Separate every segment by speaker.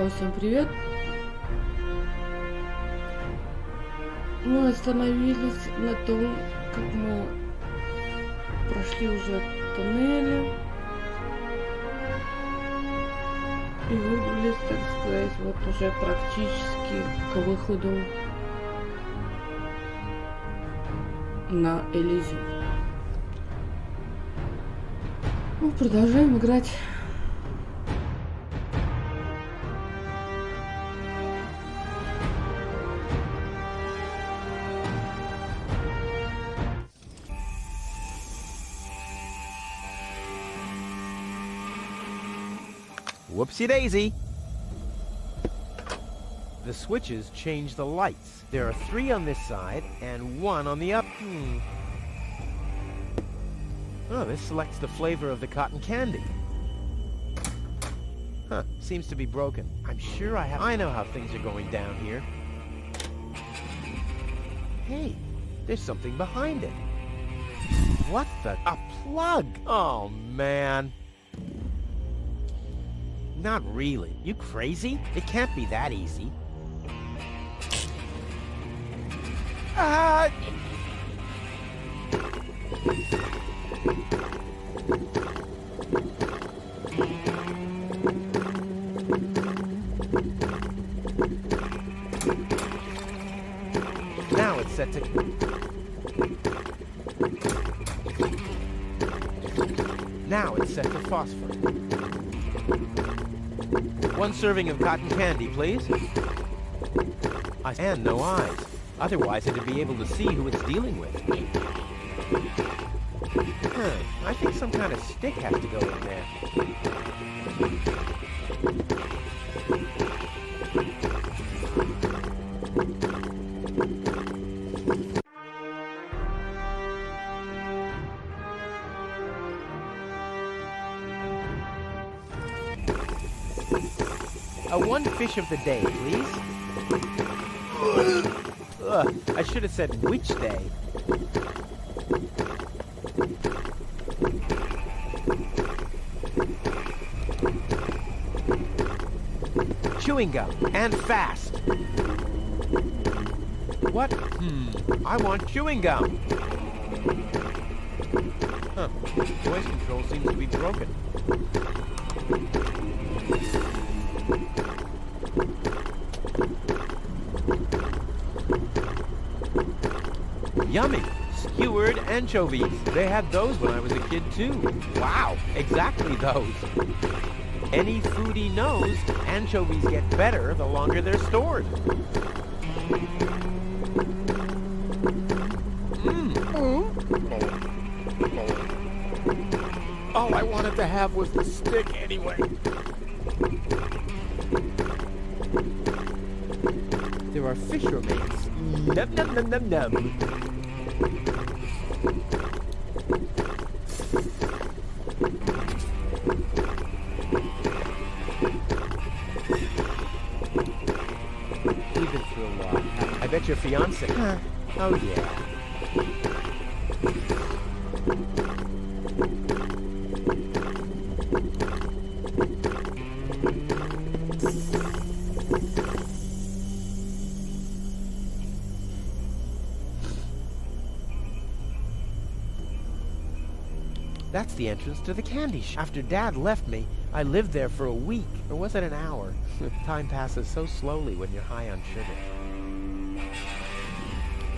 Speaker 1: Снова всем привет. Мы остановились на том, как мы прошли уже тоннели и выбрались, так сказать, вот уже практически к выходу на Элизиум. Мы продолжаем играть.
Speaker 2: Whoopsie daisy. The switches change the lights. There are 3 on this side and 1 on the up. Oh, this selects the flavor of the cotton candy. Huh, seems to be broken. I'm sure I know how things are going down here. Hey, there's something behind it. What the? A plug! Oh, man. Not really. You crazy? It can't be that easy. Ah! Now it's set to... Now it's set to phosphor. 1 serving of cotton candy, please. And no eyes. Otherwise, it'd be able to see who it's dealing with. I think some kind of stick has to go in there. One fish of the day, please. I should have said which day. Chewing gum, and fast. What? I want chewing gum. Huh. Voice control seems to be broken. Yummy! Skewered anchovies. They had those when I was a kid, too. Wow! Exactly those. Any foodie knows anchovies get better the longer they're stored. All I wanted to have was the stick anyway. There are fish remains. Num num num num num. We've been through a lot. I bet your fiance. Huh. Oh yeah. That's the entrance to the candy shop. After Dad left me, I lived there for a week. Or was it an hour? Time passes so slowly when you're high on sugar.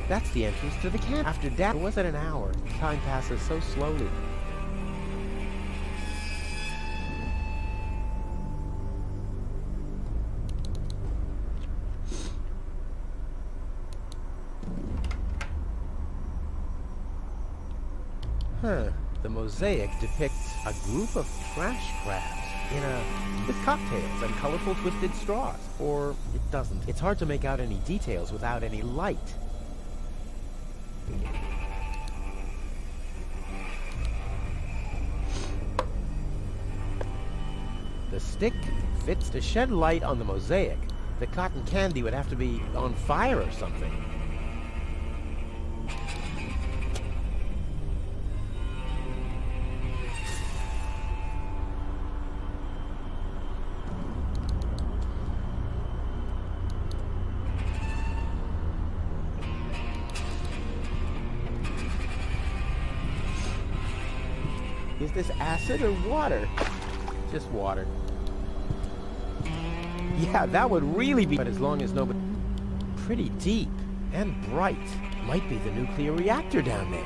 Speaker 2: That's the entrance to the candy. After Dad, or was it an hour? Time passes so slowly. Huh. The mosaic depicts a group of trash crabs with cocktails and colorful twisted straws. Or it doesn't. It's hard to make out any details without any light. The stick fits to shed light on the mosaic. The cotton candy would have to be on fire or something. Is this acid or water? Just water. Yeah, that would really be... But as long as nobody... Pretty deep and bright. Might be the nuclear reactor down there.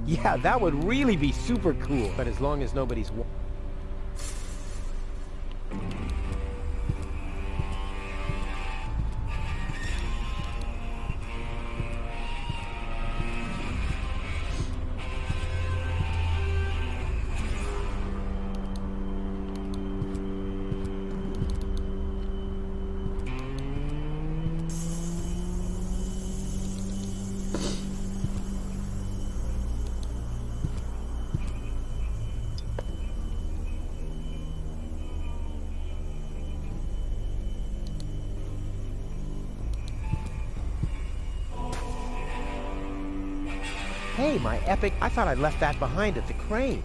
Speaker 2: Yeah, that would really be super cool. But as long as nobody's... Hey, my epic... I thought I'd left that behind at the crane.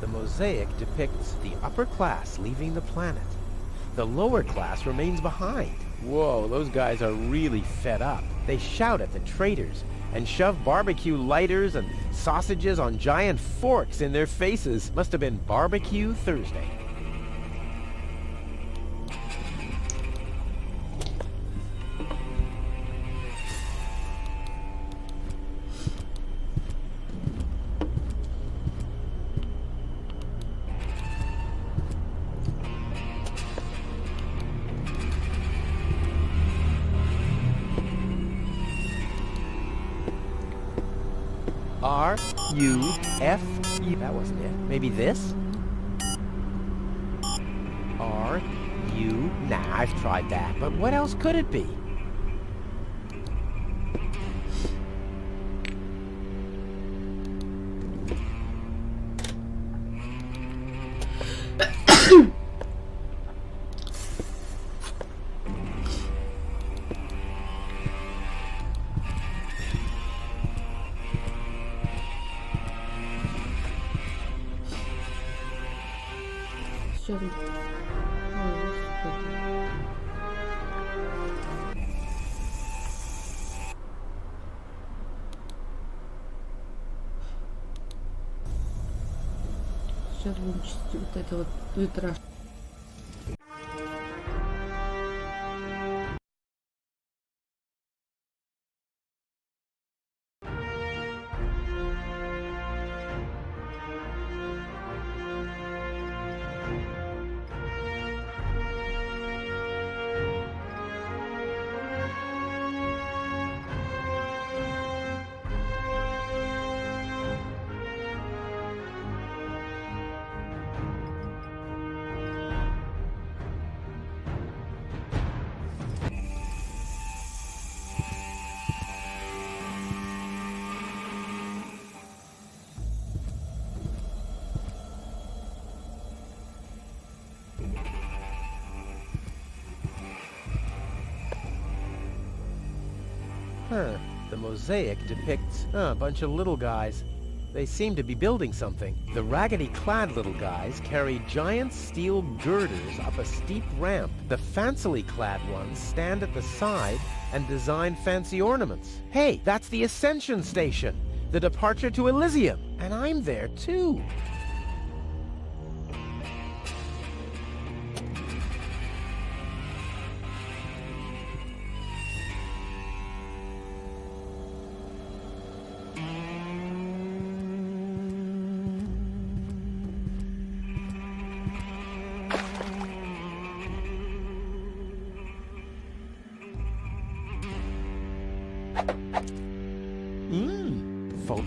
Speaker 2: The mosaic depicts the upper class leaving the planet. The lower class remains behind. Whoa, those guys are really fed up. They shout at the traitors and shove barbecue lighters and sausages on giant forks in their faces. Must have been Barbecue Thursday. R-U-F-U. That wasn't it. Maybe this? R-U. Nah, I've tried that. But what else could it be?
Speaker 1: Сейчас. Ой, Господи. Сейчас будем чистить вот это вот витраж.
Speaker 2: The mosaic depicts a bunch of little guys. They seem to be building something. The raggedy-clad little guys carry giant steel girders up a steep ramp. The fancily-clad ones stand at the side and design fancy ornaments. Hey, that's the Ascension Station, the departure to Elysium, and I'm there too. Phone.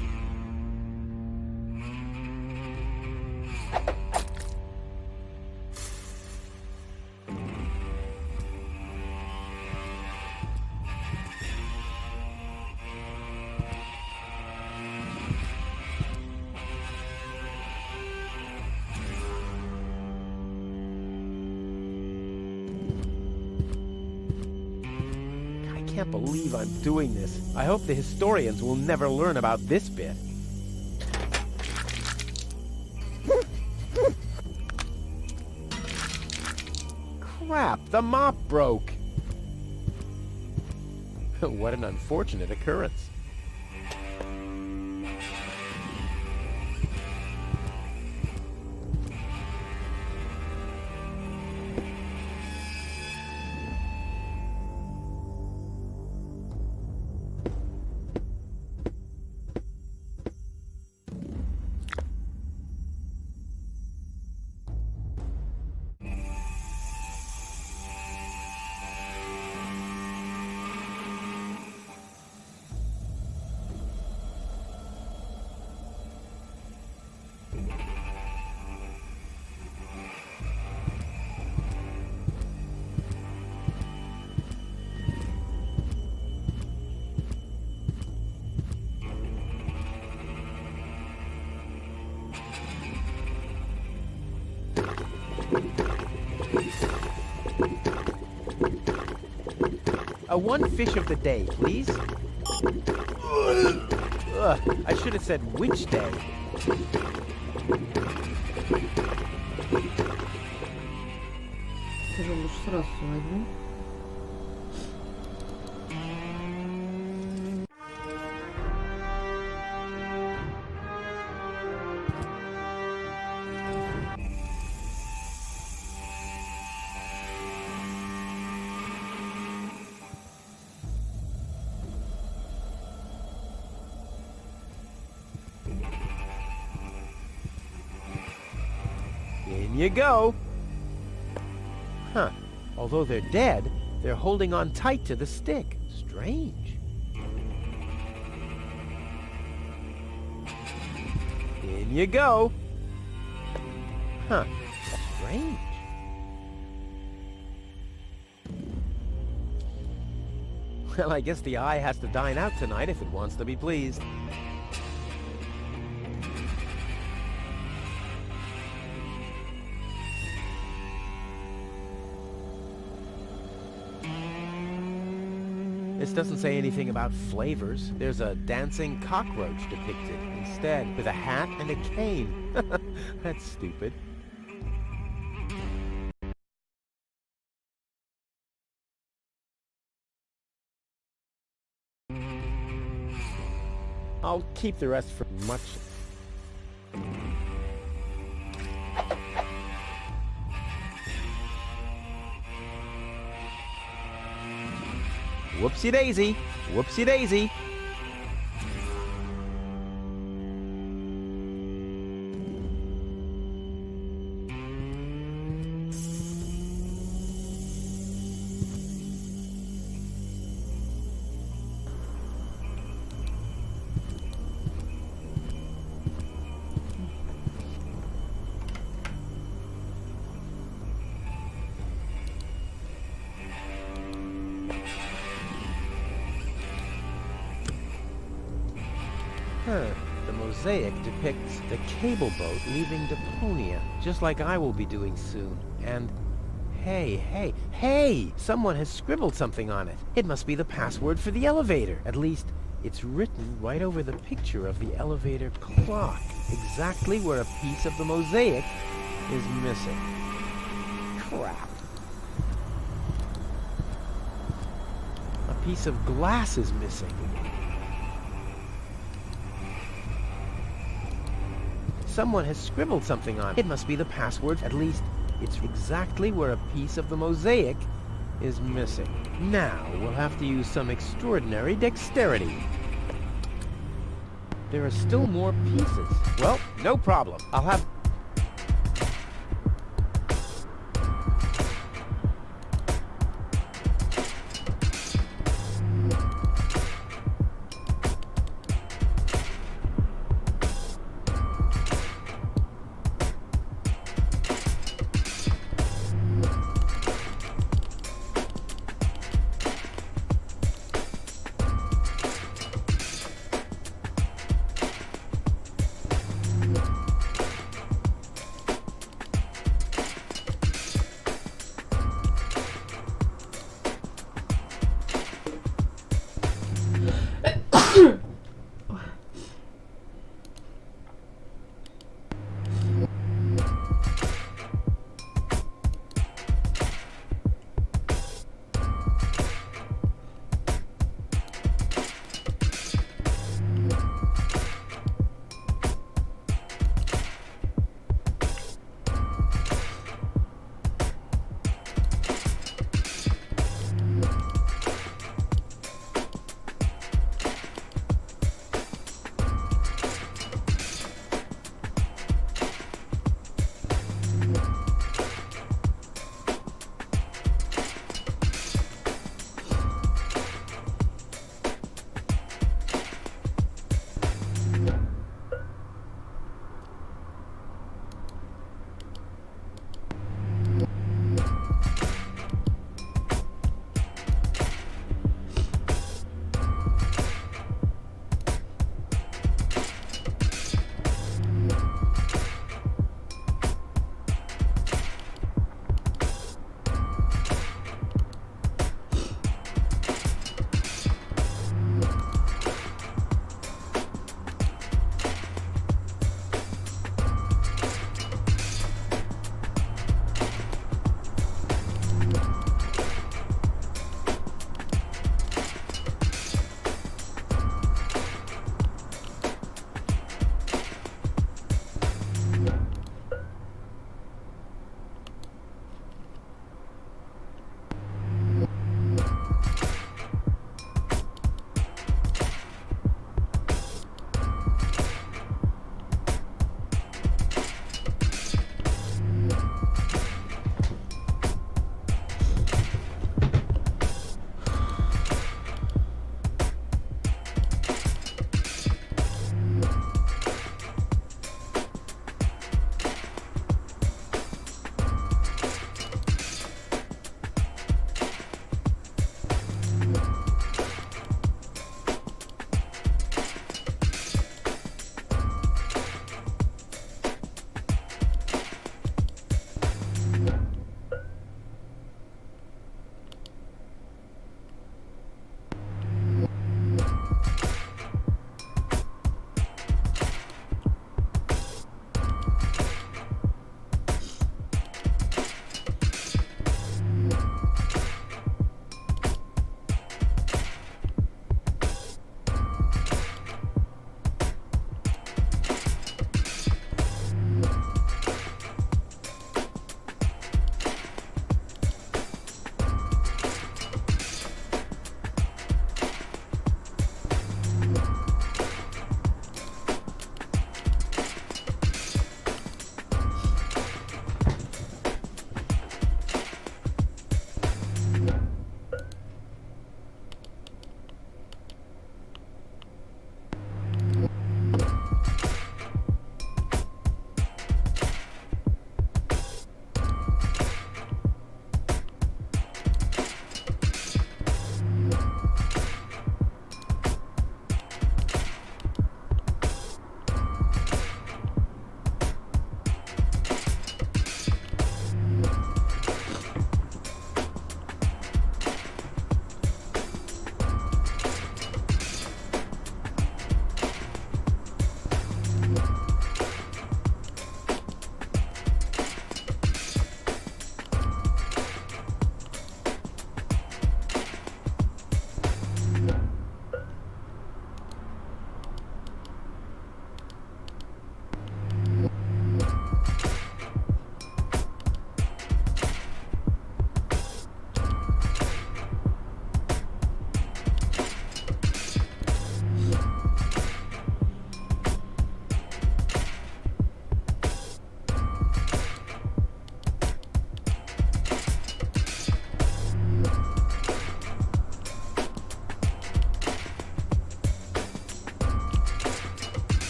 Speaker 2: can't believe I'm doing this. I hope the historians will never learn about this bit. Crap, the mop broke. What an unfortunate occurrence. One fish of the day, please. Ugh, I should have said which day.
Speaker 1: Лучше сразу возьму.
Speaker 2: In you go. Huh. Although they're dead, they're holding on tight to the stick. Strange. In you go. Huh. Strange. Well, I guess the eye has to dine out tonight if it wants to be pleased. This doesn't say anything about flavors. There's a dancing cockroach depicted instead, with a hat and a cane. That's stupid. I'll keep the rest for much. Whoopsie daisy, whoopsie daisy. The mosaic depicts the cable boat leaving Deponia, just like I will be doing soon. And hey! Someone has scribbled something on it. It must be the password for the elevator. At least, it's written right over the picture of the elevator clock, exactly where a piece of the mosaic is missing. Crap. A piece of glass is missing. Someone has scribbled something on it. It must be the password. At least, it's exactly where a piece of the mosaic is missing. Now, we'll have to use some extraordinary dexterity. There are still more pieces. Well, no problem. I'll have...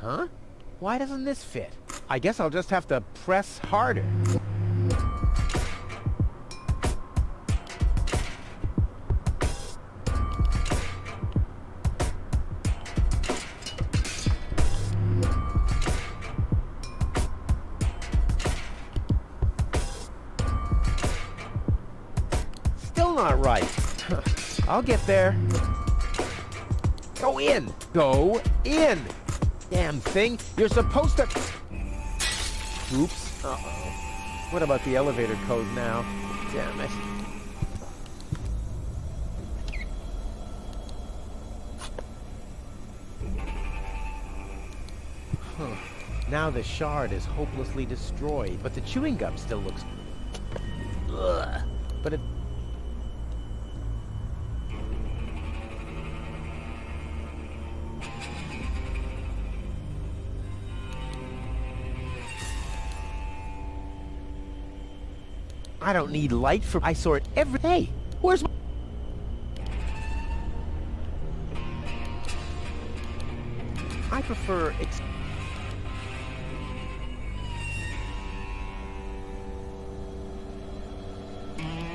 Speaker 2: Huh? Why doesn't this fit? I guess I'll just have to press harder. Still not right. I'll get there. Go in! Go in! Damn thing, you're supposed to... Oops. Uh-oh. What about the elevator code now? Damn it. Huh. Now the shard is hopelessly destroyed, but the chewing gum still looks... Ugh. But it... I don't need light for... I sort every... Hey, where's my... I prefer...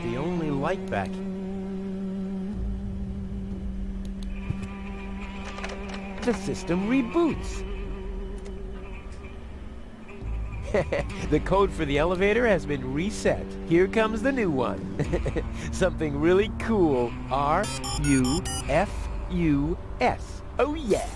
Speaker 2: The only light back... The system reboots. The code for the elevator has been reset. Here comes the new one. Something really cool. R-U-F-U-S. Oh yeah!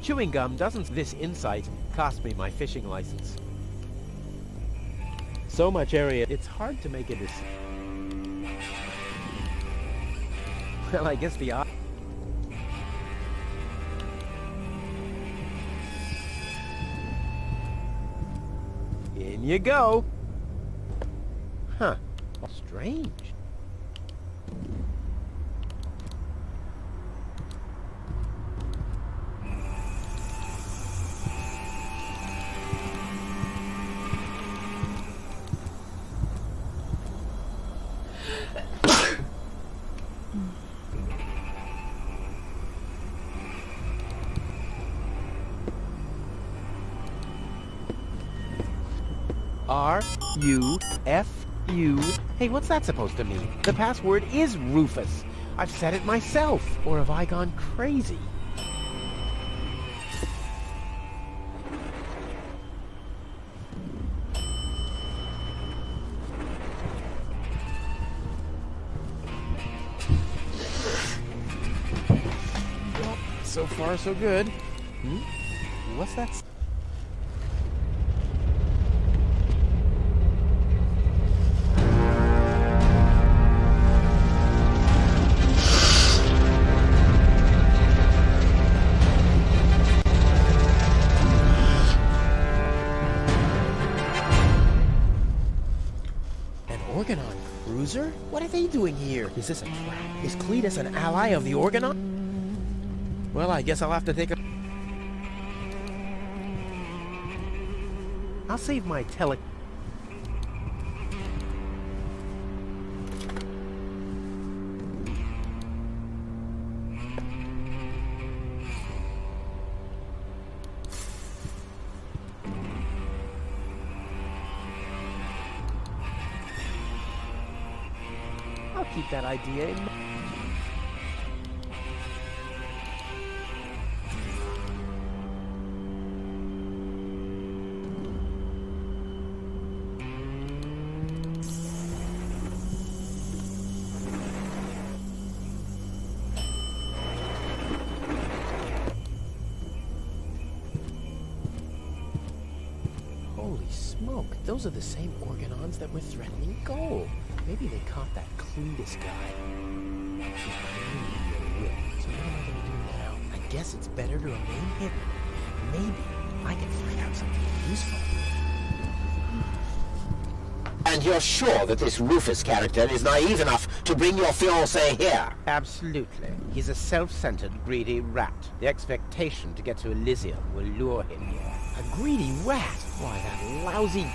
Speaker 2: Chewing gum doesn't... This insight cost me my fishing license. So much area, it's hard to make a decision. Well, I guess the... In you go! Huh. Strange. R-U-F-U... Hey, what's that supposed to mean? The password is Rufus. I've said it myself. Or have I gone crazy? Well, so far so good. What's that? What are they doing here? Is this a trap? Is Cletus an ally of the Organon? Well, I guess I'll have to take a... I'll save my tele... Keep that idea in mind. Holy smoke, those are the same organons that were threatening gold. Maybe they caught that Cletus guy. So what am I gonna do now? I guess it's better to remain hidden. Maybe I can find out something useful.
Speaker 3: And you're sure that this Rufus character is naive enough to bring your fiancé here?
Speaker 2: Absolutely. He's a self-centered, greedy rat. The expectation to get to Elysium will lure him here. A greedy rat? Why, that lousy...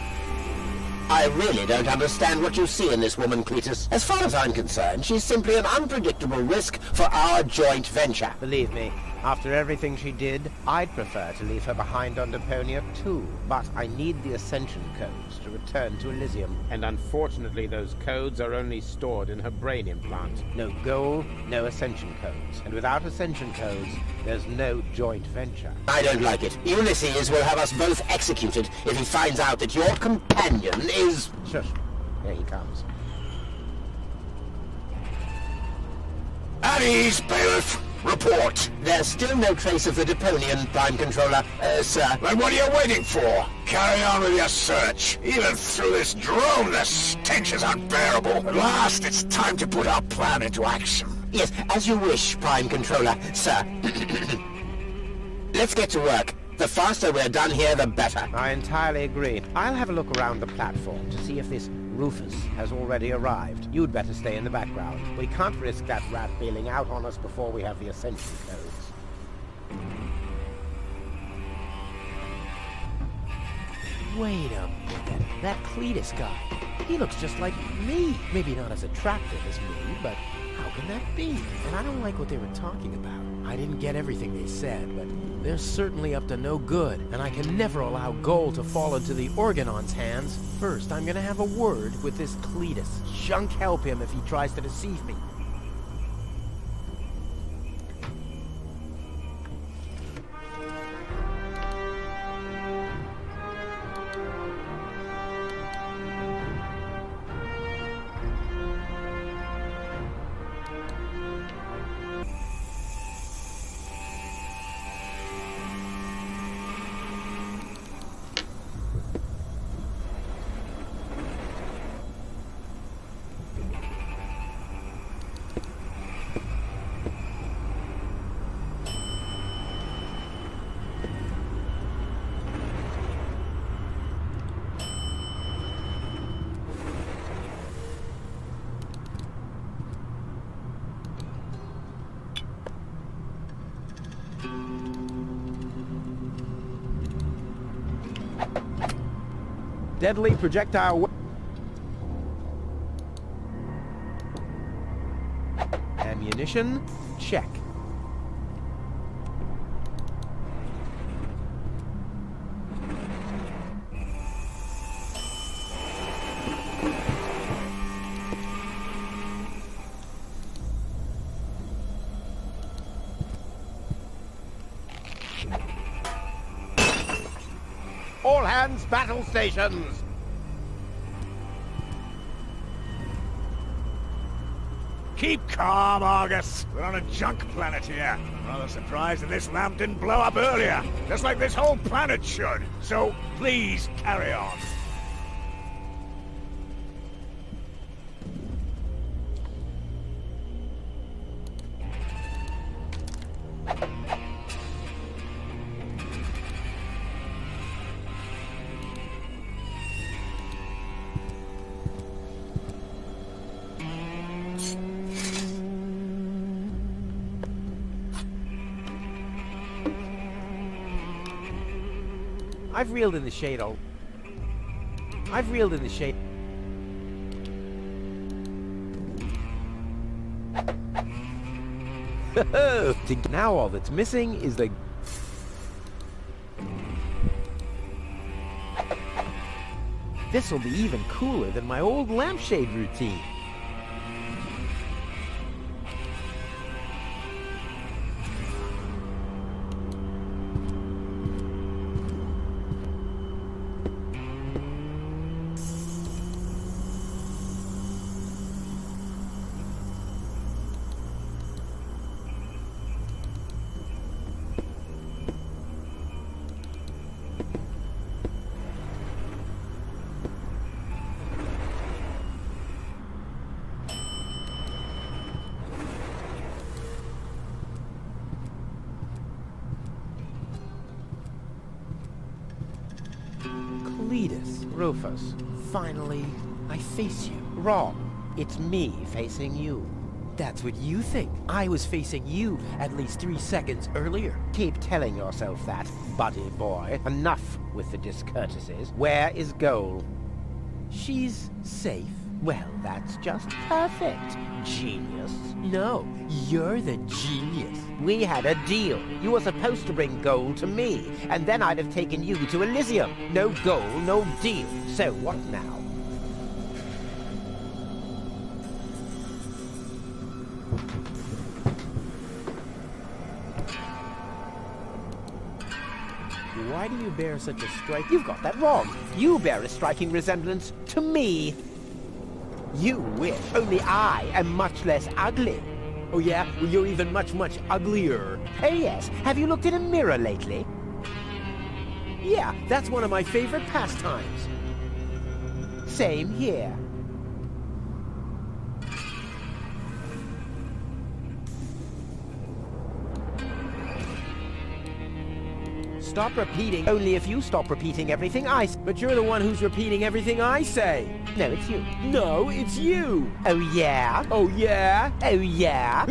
Speaker 3: I really don't understand what you see in this woman, Cletus. As far as I'm concerned, she's simply an unpredictable risk for our joint venture.
Speaker 2: Believe me, after everything she did, I'd prefer to leave her behind on Deponia too. But I need the Ascension codes to return to Elysium. And unfortunately, those codes are only stored in her brain implant. No goal, no Ascension codes. And without Ascension codes, there's no joint venture.
Speaker 3: I don't like it. Ulysses will have us both executed if he finds out that your companion is...
Speaker 2: Shush. Here he comes.
Speaker 4: At ease, bailiff. Report.
Speaker 3: There's still no trace of the Deponian, Prime Controller, sir.
Speaker 4: Then what are you waiting for? Carry on with your search. Even through this drone, the stench is unbearable. At last, it's time to put our plan into action.
Speaker 3: Yes, as you wish, Prime Controller, sir. Let's get to work. The faster we're done here, the better.
Speaker 2: I entirely agree. I'll have a look around the platform to see if this Rufus has already arrived. You'd better stay in the background. We can't risk that rat bailing out on us before we have the Ascension codes. Wait a minute. That Cletus guy. He looks just like me. Maybe not as attractive as me, but how can that be? And I don't like what they were talking about. I didn't get everything they said, but they're certainly up to no good, and I can never allow gold to fall into the organon's hands. First, I'm gonna have a word with this Cletus. Junk help him if he tries to deceive me. Deadly projectile... Ammunition? Check. All hands, battle stations!
Speaker 4: Keep calm, Argus. We're on a junk planet here. Rather surprised that this lamp didn't blow up earlier. Just like this whole planet should. So, please, carry on.
Speaker 2: I've reeled in the shade I've reeled in the shade. Now all that's missing is the... This'll be even cooler than my old lampshade routine. Rufus, finally, I face you. Wrong. It's me facing you. That's what you think. I was facing you at least 3 seconds earlier. Keep telling yourself that, buddy boy. Enough with the discourtesies. Where is Goal? She's safe. Well, that's just perfect. Genius. No, you're the genius. We had a deal. You were supposed to bring Goal to me, and then I'd have taken you to Elysium. No Goal, no deal. So what now? Why do you bear such a strike? You've got that wrong. You bear a striking resemblance to me. You wish. Only I am much less ugly. Oh yeah? Well, you're even much, much uglier. Oh yes. Have you looked in a mirror lately? Yeah, that's one of my favorite pastimes. Same here. Stop repeating. Only if you stop repeating everything I say. But you're the one who's repeating everything I say. No, it's you. No, it's you. Oh, yeah? Oh, yeah? Oh, yeah?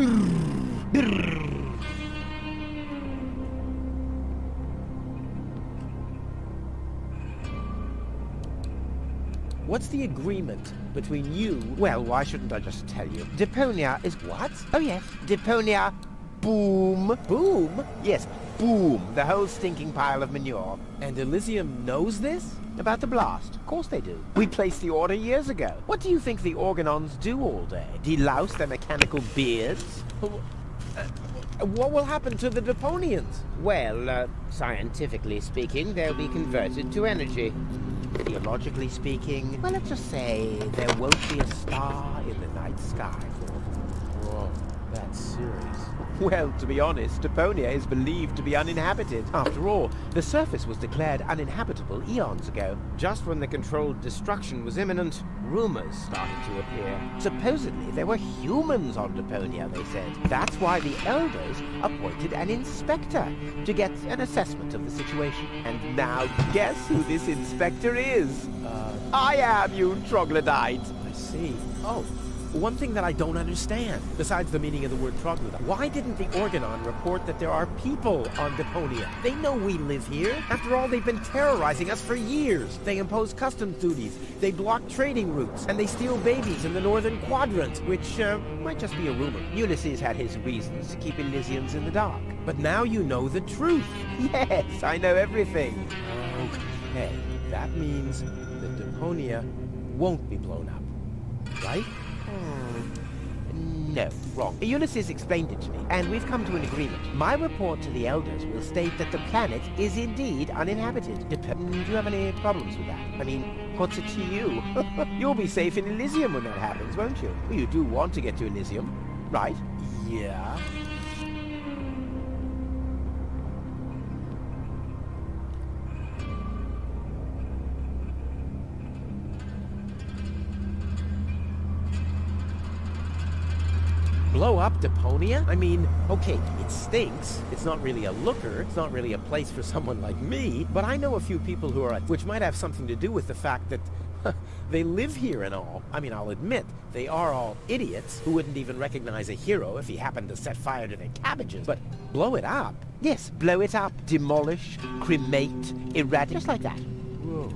Speaker 2: What's the agreement between you? Well, why shouldn't I just tell you? Deponia is what? Oh, yes. Deponia. Boom. Boom? Yes, boom. The whole stinking pile of manure. And Elysium knows this? About the blast? Of course they do. We placed the order years ago. What do you think the organons do all day? Delouse their mechanical beards? What will happen to the Diponians? Well, scientifically speaking, they'll be converted to energy. Theologically speaking, well, let's just say there won't be a star in the night sky for them. Whoa, that's serious. Well, to be honest, Deponia is believed to be uninhabited. After all, the surface was declared uninhabitable eons ago. Just when the controlled destruction was imminent, rumors started to appear. Supposedly, there were humans on Deponia, they said. That's why the elders appointed an inspector to get an assessment of the situation. And now, guess who this inspector is? I am, you troglodyte. I see. Oh. One thing that I don't understand, besides the meaning of the word troglodyte, why didn't the Organon report that there are people on Deponia? They know we live here. After all, they've been terrorizing us for years. They impose customs duties, they block trading routes, and they steal babies in the northern quadrant, which might just be a rumor. Ulysses had his reasons to keep Elysians in the dark. But now you know the truth. Yes, I know everything. Okay, that means that Deponia won't be blown up, right? No, wrong. Ulysses explained it to me, and we've come to an agreement. My report to the elders will state that the planet is indeed uninhabited. Do you have any problems with that? I mean, what's it to you? You'll be safe in Elysium when that happens, won't you? Well, you do want to get to Elysium, right? Yeah. Blow up Deponia? I mean, okay, it stinks. It's not really a looker. It's not really a place for someone like me. But I know a few people who are, which might have something to do with the fact that they live here and all. I mean, I'll admit, they are all idiots who wouldn't even recognize a hero if he happened to set fire to their cabbages. But blow it up? Yes, blow it up, demolish, cremate, eradicate, just like that. Whoa.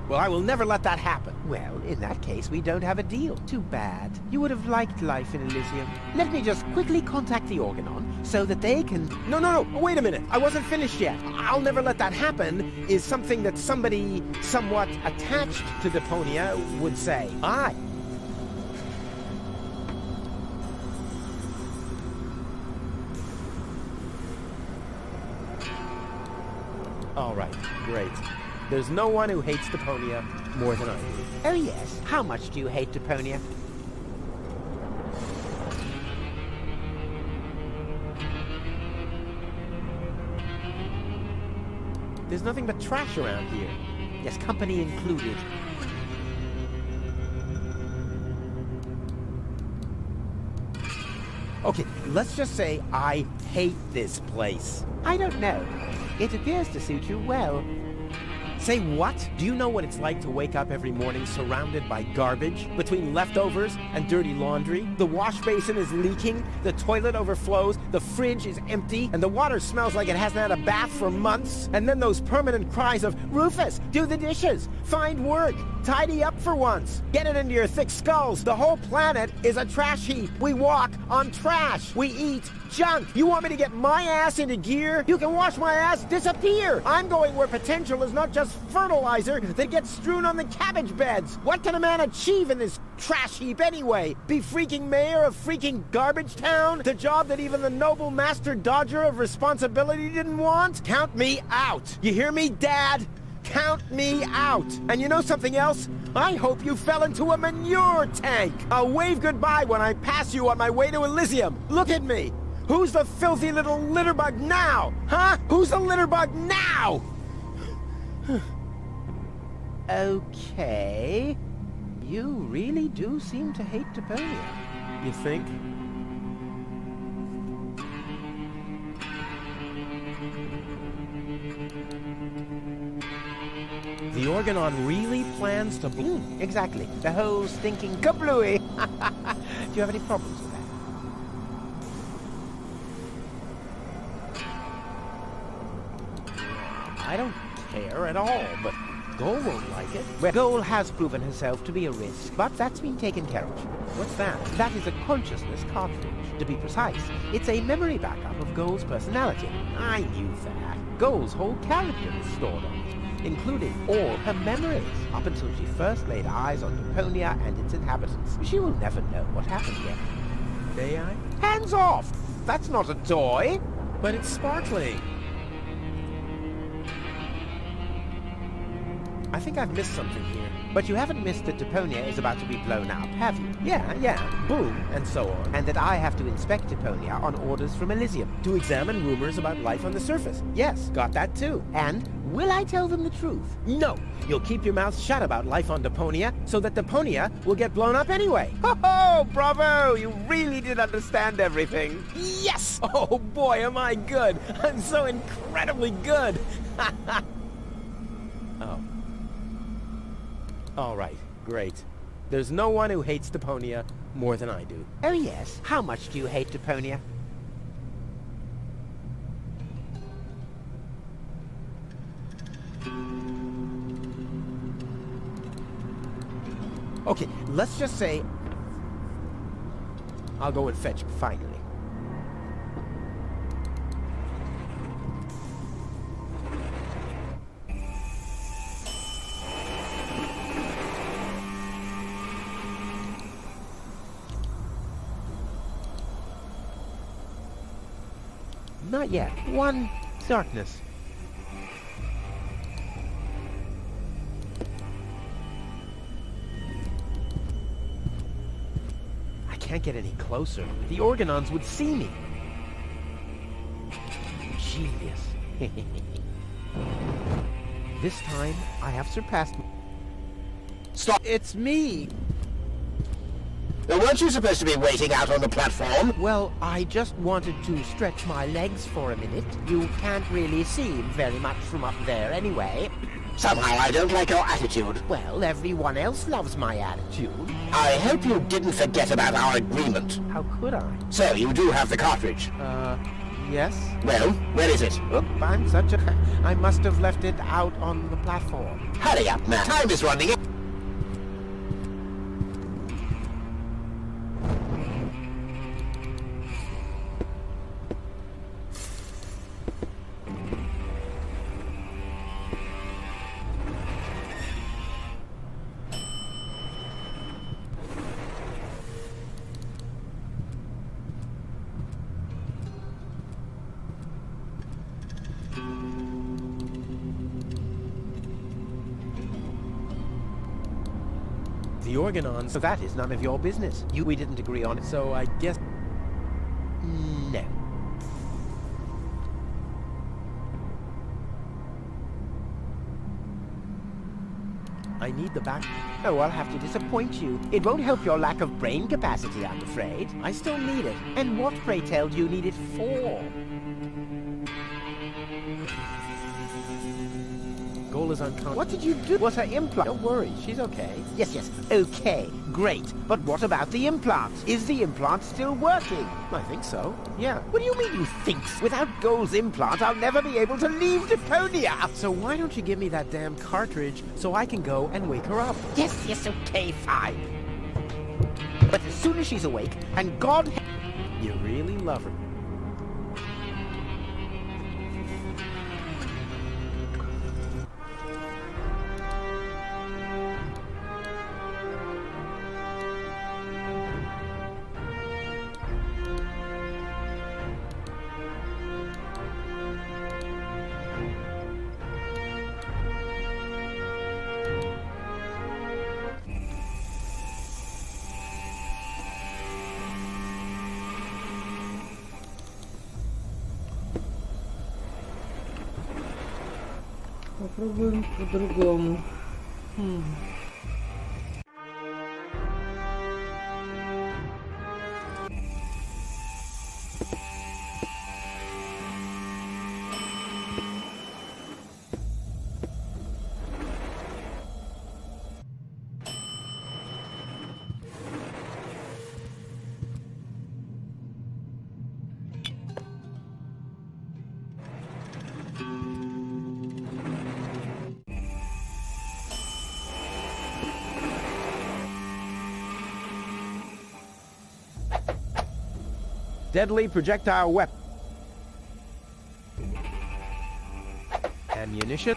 Speaker 2: Well, I will never let that happen. Well, in that case, we don't have a deal. Too bad. You would have liked life in Elysium. Let me just quickly contact the Organon so that they can... No, wait a minute. I wasn't finished yet. I'll never let that happen is something that somebody somewhat attached to Deponia would say. I. All right, great. There's no one who hates Deponia more than I do. Oh yes, how much do you hate Deponia? There's nothing but trash around here. Yes, company included. Okay, let's just say I hate this place.
Speaker 5: I don't know. It appears to suit you well.
Speaker 2: Say what? Do you know what it's like to wake up every morning surrounded by garbage? Between leftovers and dirty laundry? The wash basin is leaking, the toilet overflows, the fridge is empty, and the water smells like it hasn't had a bath for months. And then those permanent cries of, Rufus, do the dishes, find work, tidy up for once, get it into your thick skulls. The whole planet is a trash heap. We walk on trash. We eat junk. You want me to get my ass into gear? You can watch my ass disappear. I'm going where potential is not just fertilizer that gets strewn on the cabbage beds. What can a man achieve in this trash heap anyway? Be freaking mayor of freaking garbage town? The job that even the noble master dodger of responsibility didn't want? Count me out. You hear me, Dad? Count me out. And you know something else? I hope you fell into a manure tank. I'll wave goodbye when I pass you on my way to Elysium. Look at me. Who's the filthy little litterbug now? Huh? Who's the litterbug now?
Speaker 5: Okay. You really do seem to hate Deponia.
Speaker 2: You think? The organon really plans to bloom.
Speaker 5: Exactly. The whole stinking kablooey. Do you have any problems with that?
Speaker 2: I don't care at all, but Goal won't like it.
Speaker 5: Well, Goal has proven herself to be a risk, but that's been taken care of.
Speaker 2: What's that?
Speaker 5: That is a consciousness cartridge. To be precise, it's a memory backup of Goal's personality.
Speaker 2: I knew that.
Speaker 5: Goal's whole character is stored on it, including all her memories, up until she first laid eyes on Deponia and its inhabitants. She will never know what happened yet.
Speaker 2: May I?
Speaker 5: Hands off! That's not a toy!
Speaker 2: But it's sparkling. I think I've missed something here.
Speaker 5: But you haven't missed that Deponia is about to be blown up, have you?
Speaker 2: Yeah, boom, and so on.
Speaker 5: And that I have to inspect Deponia on orders from Elysium.
Speaker 2: To examine rumors about life on the surface. Yes, got that too.
Speaker 5: And will I tell them the truth?
Speaker 2: No, you'll keep your mouth shut about life on Deponia, so that Deponia will get blown up anyway.
Speaker 5: Oh, bravo! You really did understand everything.
Speaker 2: Yes! Oh boy, am I good! I'm so incredibly good! Oh. All right, great. There's no one who hates Deponia more than I do.
Speaker 5: Oh yes? How much do you hate Deponia?
Speaker 2: Okay, let's just say I'll go and fetch finally.
Speaker 5: Not yet. One darkness.
Speaker 2: I can't get any closer. The organons would see me. Genius. This time, I have surpassed...
Speaker 3: Stop!
Speaker 2: It's me!
Speaker 3: Now, weren't you supposed to be waiting out on the platform?
Speaker 5: Well, I just wanted to stretch my legs for a minute. You can't really see very much from up there anyway.
Speaker 3: Somehow I don't like your attitude.
Speaker 5: Well, everyone else loves my attitude.
Speaker 3: I hope you didn't forget about our agreement.
Speaker 5: How could I?
Speaker 3: So, you do have the cartridge.
Speaker 5: Yes?
Speaker 3: Well, where is it?
Speaker 5: Oop, I'm such a... I must have left it out on the platform.
Speaker 3: Hurry up, man. Time is running out.
Speaker 2: The organons...
Speaker 5: So that is none of your business. We didn't agree on it.
Speaker 2: So I guess...
Speaker 5: No.
Speaker 2: I need the back...
Speaker 5: Oh, I'll have to disappoint you. It won't help your lack of brain capacity, I'm afraid.
Speaker 2: I still need it.
Speaker 5: And what, pray tell, do you need it for?
Speaker 2: Goal is unconscious.
Speaker 5: What did you do? Was her implant?
Speaker 2: Don't worry, she's okay.
Speaker 5: Yes, okay, great. But what about the implant? Is the implant still working?
Speaker 2: I think so. Yeah.
Speaker 5: What do you mean you think? Without Goal's implant, I'll never be able to leave Deponia.
Speaker 2: So why don't you give me that damn cartridge so I can go and wake her up?
Speaker 5: Yes, okay, fine. But as soon as she's awake, and God...
Speaker 2: You really love her.
Speaker 1: Попробуем по-другому.
Speaker 2: Deadly projectile weapon. Ammunition.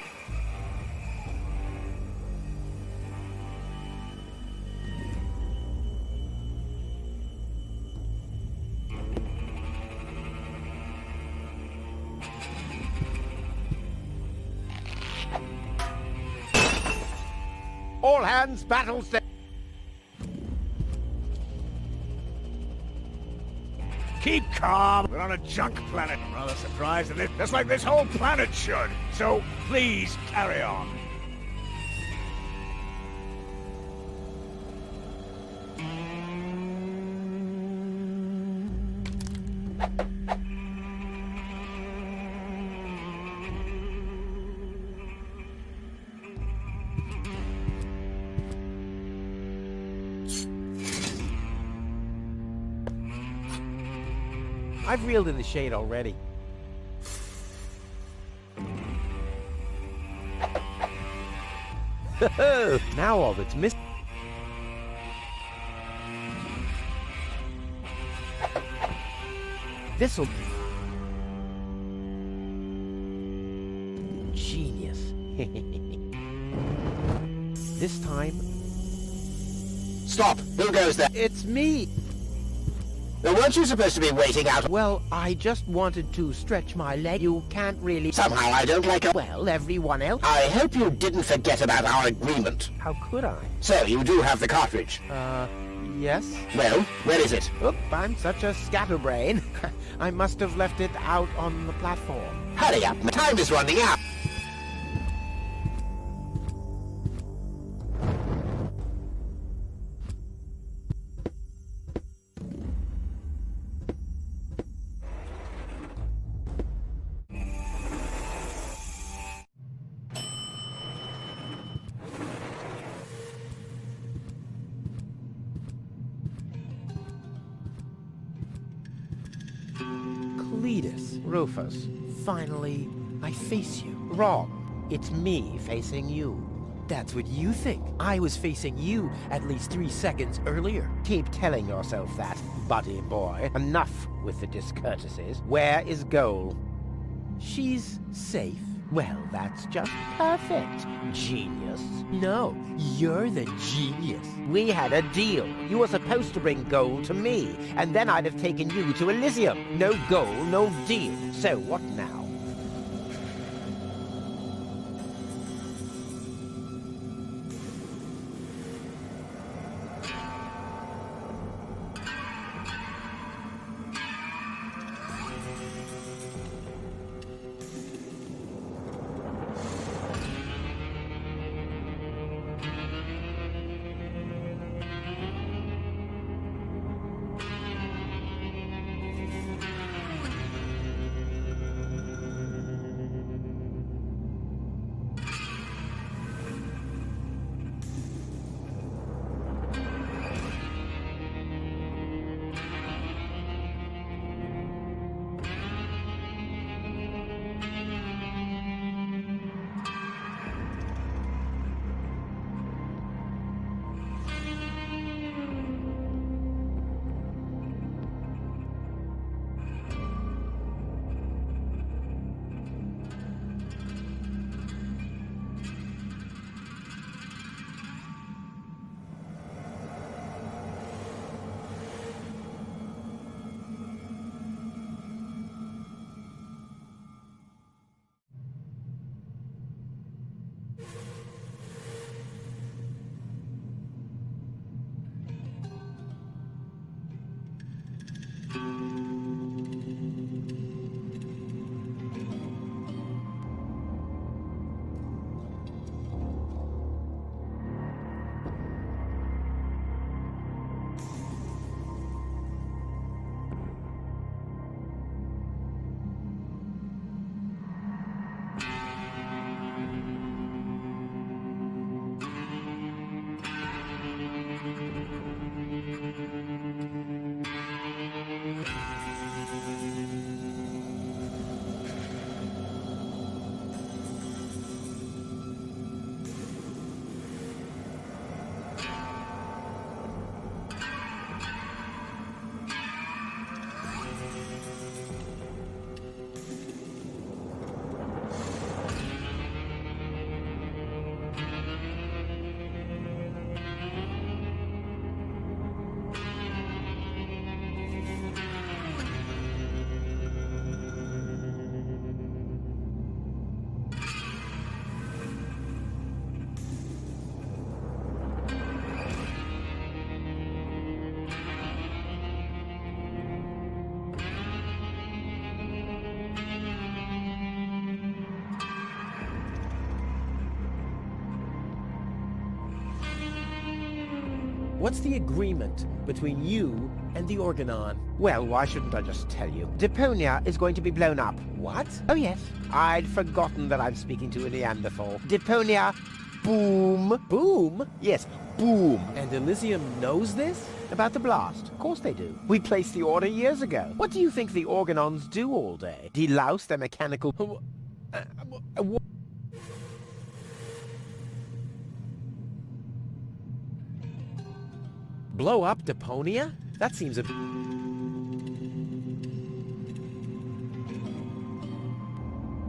Speaker 5: All hands, battle set.
Speaker 4: Keep calm. We're on a junk planet. I'm rather surprised at this, just like this whole planet should. So please carry on.
Speaker 2: I've reeled in the shade already. Now all that's missing. This'll... Genius. This time...
Speaker 3: Stop! Who goes there?
Speaker 2: It's me!
Speaker 3: Now, weren't you supposed to be waiting out?
Speaker 2: Well, I just wanted to stretch my leg. You can't really...
Speaker 3: Somehow I don't like a...
Speaker 2: Well, everyone else...
Speaker 3: I hope you didn't forget about our agreement.
Speaker 2: How could I?
Speaker 3: So, you do have the cartridge.
Speaker 2: Yes?
Speaker 3: Well, where is it?
Speaker 2: Oop, I'm such a scatterbrain. I must have left it out on the platform.
Speaker 3: Hurry up, time is running out.
Speaker 2: Rufus, finally, I face you. Wrong. It's me facing you. That's what you think. I was facing you at least 3 seconds earlier.
Speaker 5: Keep telling yourself that, buddy boy. Enough with the discourtesies. Where is Goal?
Speaker 2: She's safe.
Speaker 5: Well, that's just perfect. Genius.
Speaker 2: No, you're the genius.
Speaker 5: We had a deal. You were supposed to bring Goal to me, and then I'd have taken you to Elysium. No Goal, no deal. So what now?
Speaker 2: What's the agreement between you and the Organon?
Speaker 5: Well, why shouldn't I just tell you? Deponia is going to be blown up.
Speaker 2: What?
Speaker 5: Oh yes, I'd forgotten that I'm speaking to a Neanderthal. Deponia, boom.
Speaker 2: Boom?
Speaker 5: Yes, boom.
Speaker 2: And Elysium knows this?
Speaker 5: About the blast. Of course they do. We placed the order years ago.
Speaker 2: What do you think the Organons do all day?
Speaker 5: Delouse their mechanical...
Speaker 2: Blow up Deponia? That seems a...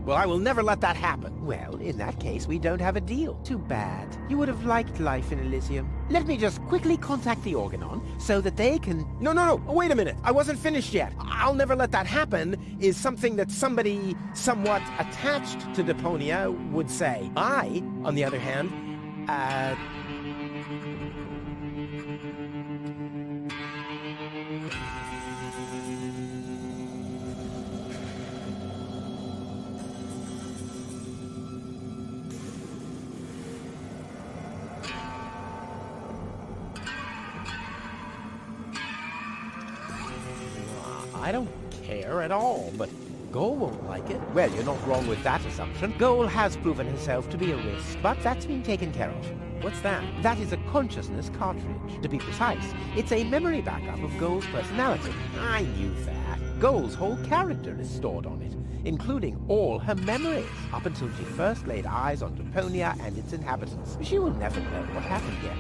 Speaker 2: Well, I will never let that happen.
Speaker 5: Well, in that case, we don't have a deal. Too bad. You would have liked life in Elysium. Let me just quickly contact the Organon so that they can...
Speaker 2: No, wait a minute. I wasn't finished yet. I'll never let that happen is something that somebody somewhat attached to Deponia would say. I, on the other hand, I don't care at all, but Goal won't like it.
Speaker 5: Well, you're not wrong with that assumption. Goal has proven herself to be a risk, but that's been taken care of.
Speaker 2: What's that?
Speaker 5: That is a consciousness cartridge. To be precise, it's a memory backup of Goal's personality.
Speaker 2: I knew that.
Speaker 5: Goal's whole character is stored on it, including all her memories, up until she first laid eyes on Deponia and its inhabitants. She will never know what happened here.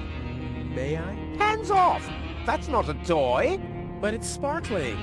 Speaker 2: May I?
Speaker 5: Hands off! That's not a toy!
Speaker 2: But it's sparkling.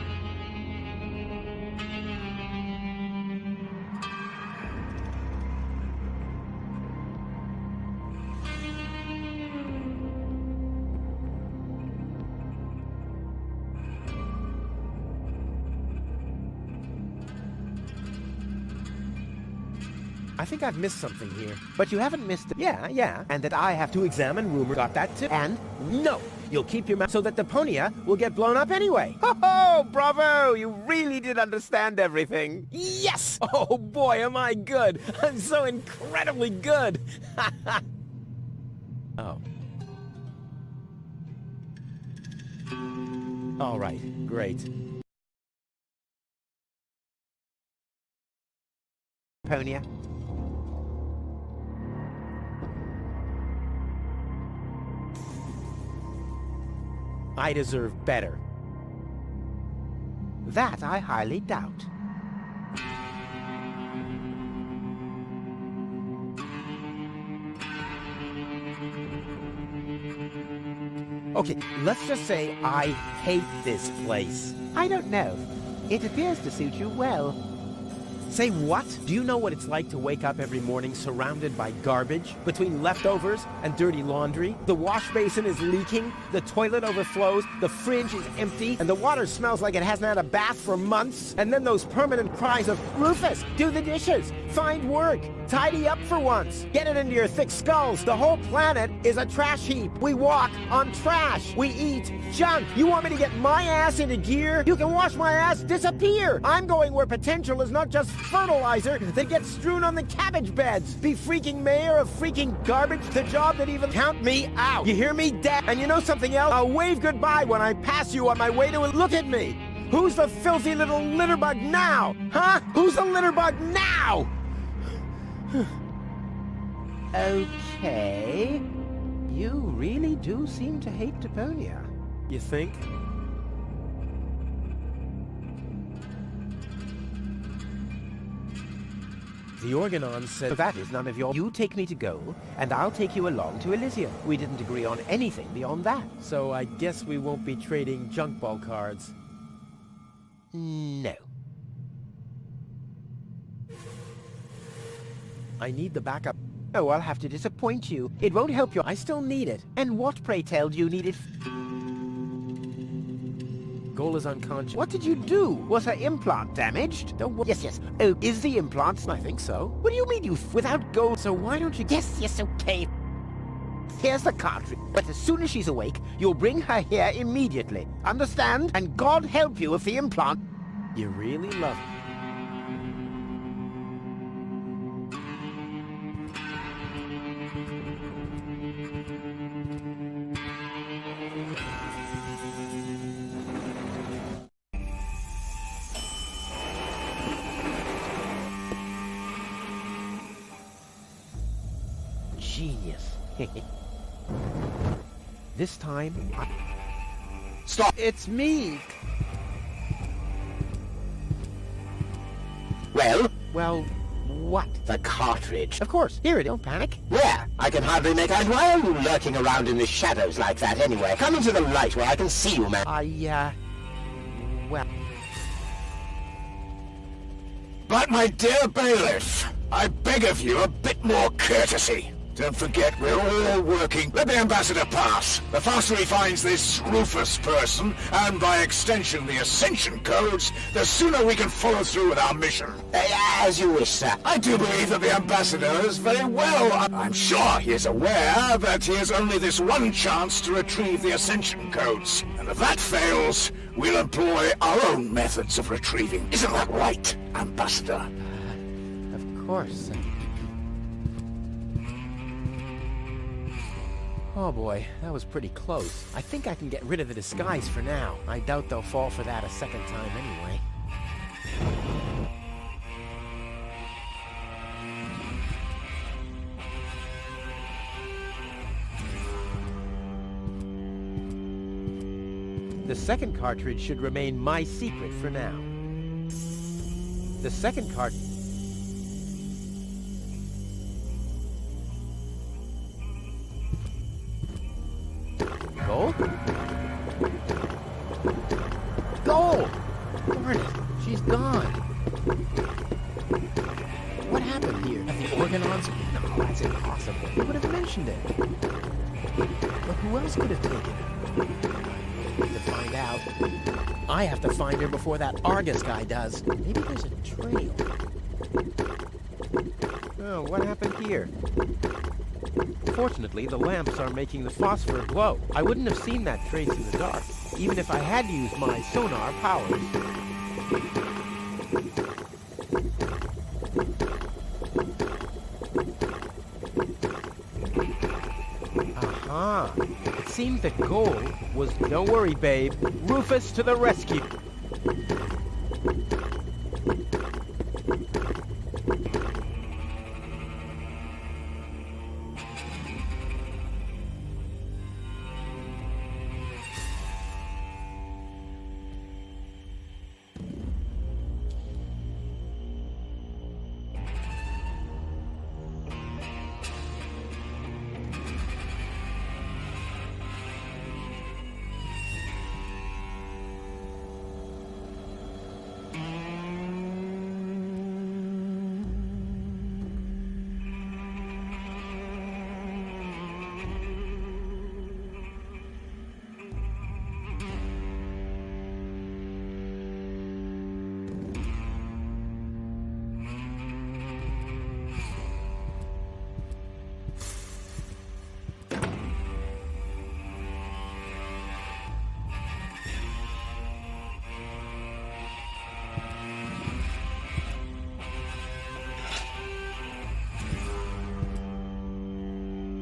Speaker 2: I think I've missed something here.
Speaker 5: But you haven't missed it.
Speaker 2: Yeah.
Speaker 5: And that I have
Speaker 2: To examine rumor. Got that too?
Speaker 5: And
Speaker 2: No! You'll keep your mouth so that Deponia will get blown up anyway.
Speaker 5: oh, bravo! You really did understand everything.
Speaker 2: Yes! Oh boy, am I good! I'm so incredibly good! Oh. All right, great.
Speaker 5: Deponia.
Speaker 2: I deserve better.
Speaker 5: That I highly doubt.
Speaker 2: Okay, let's just say I hate this place.
Speaker 5: I don't know. It appears to suit you well.
Speaker 2: Say what? Do you know what it's like to wake up every morning surrounded by garbage? Between leftovers and dirty laundry? The wash basin is leaking, the toilet overflows, the fridge is empty, and the water smells like it hasn't had a bath for months. And then those permanent cries of, Rufus, do the dishes, find work, tidy up for once, get it into your thick skulls. The whole planet is a trash heap. We walk on trash. We eat junk. You want me to get my ass into gear? You can watch my ass disappear. I'm going where potential is not just fertilizer that gets strewn on the cabbage beds. Be freaking mayor of freaking garbage, the job that even count me out. You hear me, Dad? And you know something else? I'll wave goodbye when I pass you on my way to look at me. Who's the filthy little litterbug now? Huh? Who's the litterbug now?
Speaker 5: Okay. You really do seem to hate Deponia.
Speaker 2: You think? The Organon said
Speaker 5: That is none of your... You take me to Goal, and I'll take you along to Elysium. We didn't agree on anything beyond that.
Speaker 2: so. I guess we won't be trading junk ball cards.
Speaker 5: No.
Speaker 2: I need the backup.
Speaker 5: Oh, I'll have to disappoint you. It won't help you.
Speaker 2: I still need it.
Speaker 5: And what, pray tell, do you need it?
Speaker 2: Goal is unconscious.
Speaker 5: What did you do? Was her implant damaged? Yes. Oh, is the implant?
Speaker 2: I think so.
Speaker 5: What do you mean, without Goal?
Speaker 2: So why don't you...
Speaker 5: Yes, okay. Here's the cartridge. But as soon as she's awake, you'll bring her here immediately. Understand? And God help you if the implant...
Speaker 2: You really love it.
Speaker 5: genius. This time,
Speaker 3: Stop!
Speaker 5: it's me!
Speaker 3: Well,
Speaker 5: Well, what?
Speaker 3: the cartridge.
Speaker 5: Of course, here it is. Don't panic.
Speaker 3: Where? I can hardly make out. Why are you lurking around in the shadows like that anyway? Come into the light where I can see you, man.
Speaker 5: Well...
Speaker 4: But my dear bailiff, I beg of you a bit more courtesy. Don't forget, we're all working. Let the ambassador pass. The faster he finds this Rufus person, and by extension the Ascension codes, the sooner we can follow through with our mission.
Speaker 3: As you wish, sir.
Speaker 4: I do believe that the ambassador is very well. I'm sure he is aware that he has only this one chance to retrieve the Ascension codes. And if that fails, we'll employ our own methods of retrieving. Isn't that right, Ambassador?
Speaker 5: Of course. Oh boy, that was pretty close. I think I can get rid of the disguise for now. I doubt they'll fall for that a second time anyway. The second cartridge should remain my secret for now. The second cartridge... Gold? Gold! Darn it, she's gone. What happened here? Have the organons? No, that's impossible. Who would have mentioned it? But who else could have taken it? To find out. I have to find her before that Argus guy does. Maybe there's a trail. Oh, what happened here? Fortunately, the lamps are making the phosphor glow. I wouldn't have seen that trace in the dark, even if I had used my sonar powers. Aha! It seems that gold was... Don't worry, babe. Rufus to the rescue!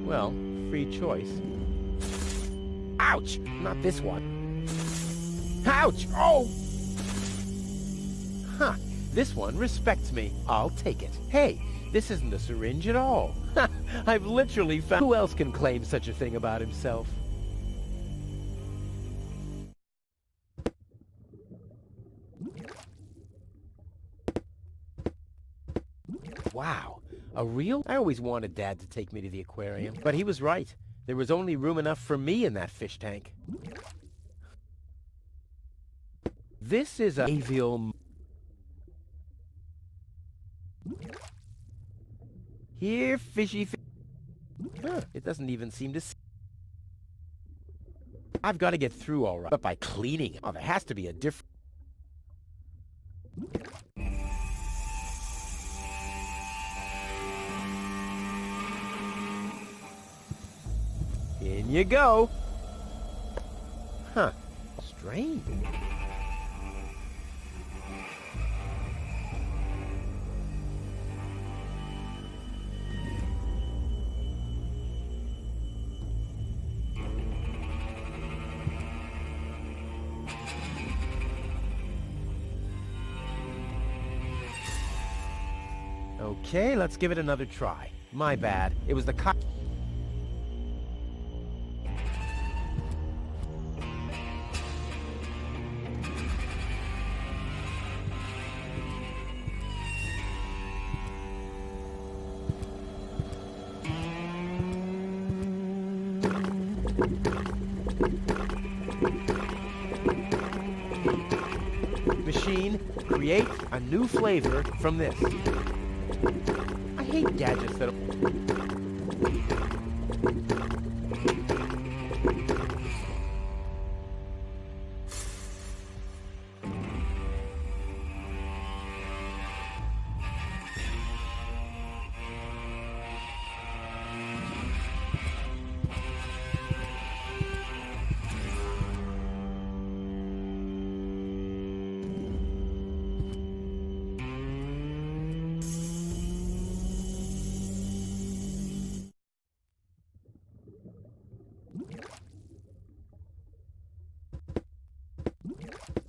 Speaker 5: Well, free choice. Ouch! Not this one. Ouch! Oh! Huh. This one respects me. I'll take it. Hey, this isn't a syringe at all. I've literally found... Who else can claim such a thing about himself? Wow. A real... I always wanted Dad to take me to the aquarium, but he was right. There was only room enough for me in that fish tank. This is a avial... Here, fishy fish... Huh, it doesn't even seem to see... I've got to get through all right, but by cleaning... Oh, there has to be a different... In you go. Huh. Strange.
Speaker 2: Okay, let's give it another try. My bad. It was the machine, create a new flavor from this. I hate gadgets that...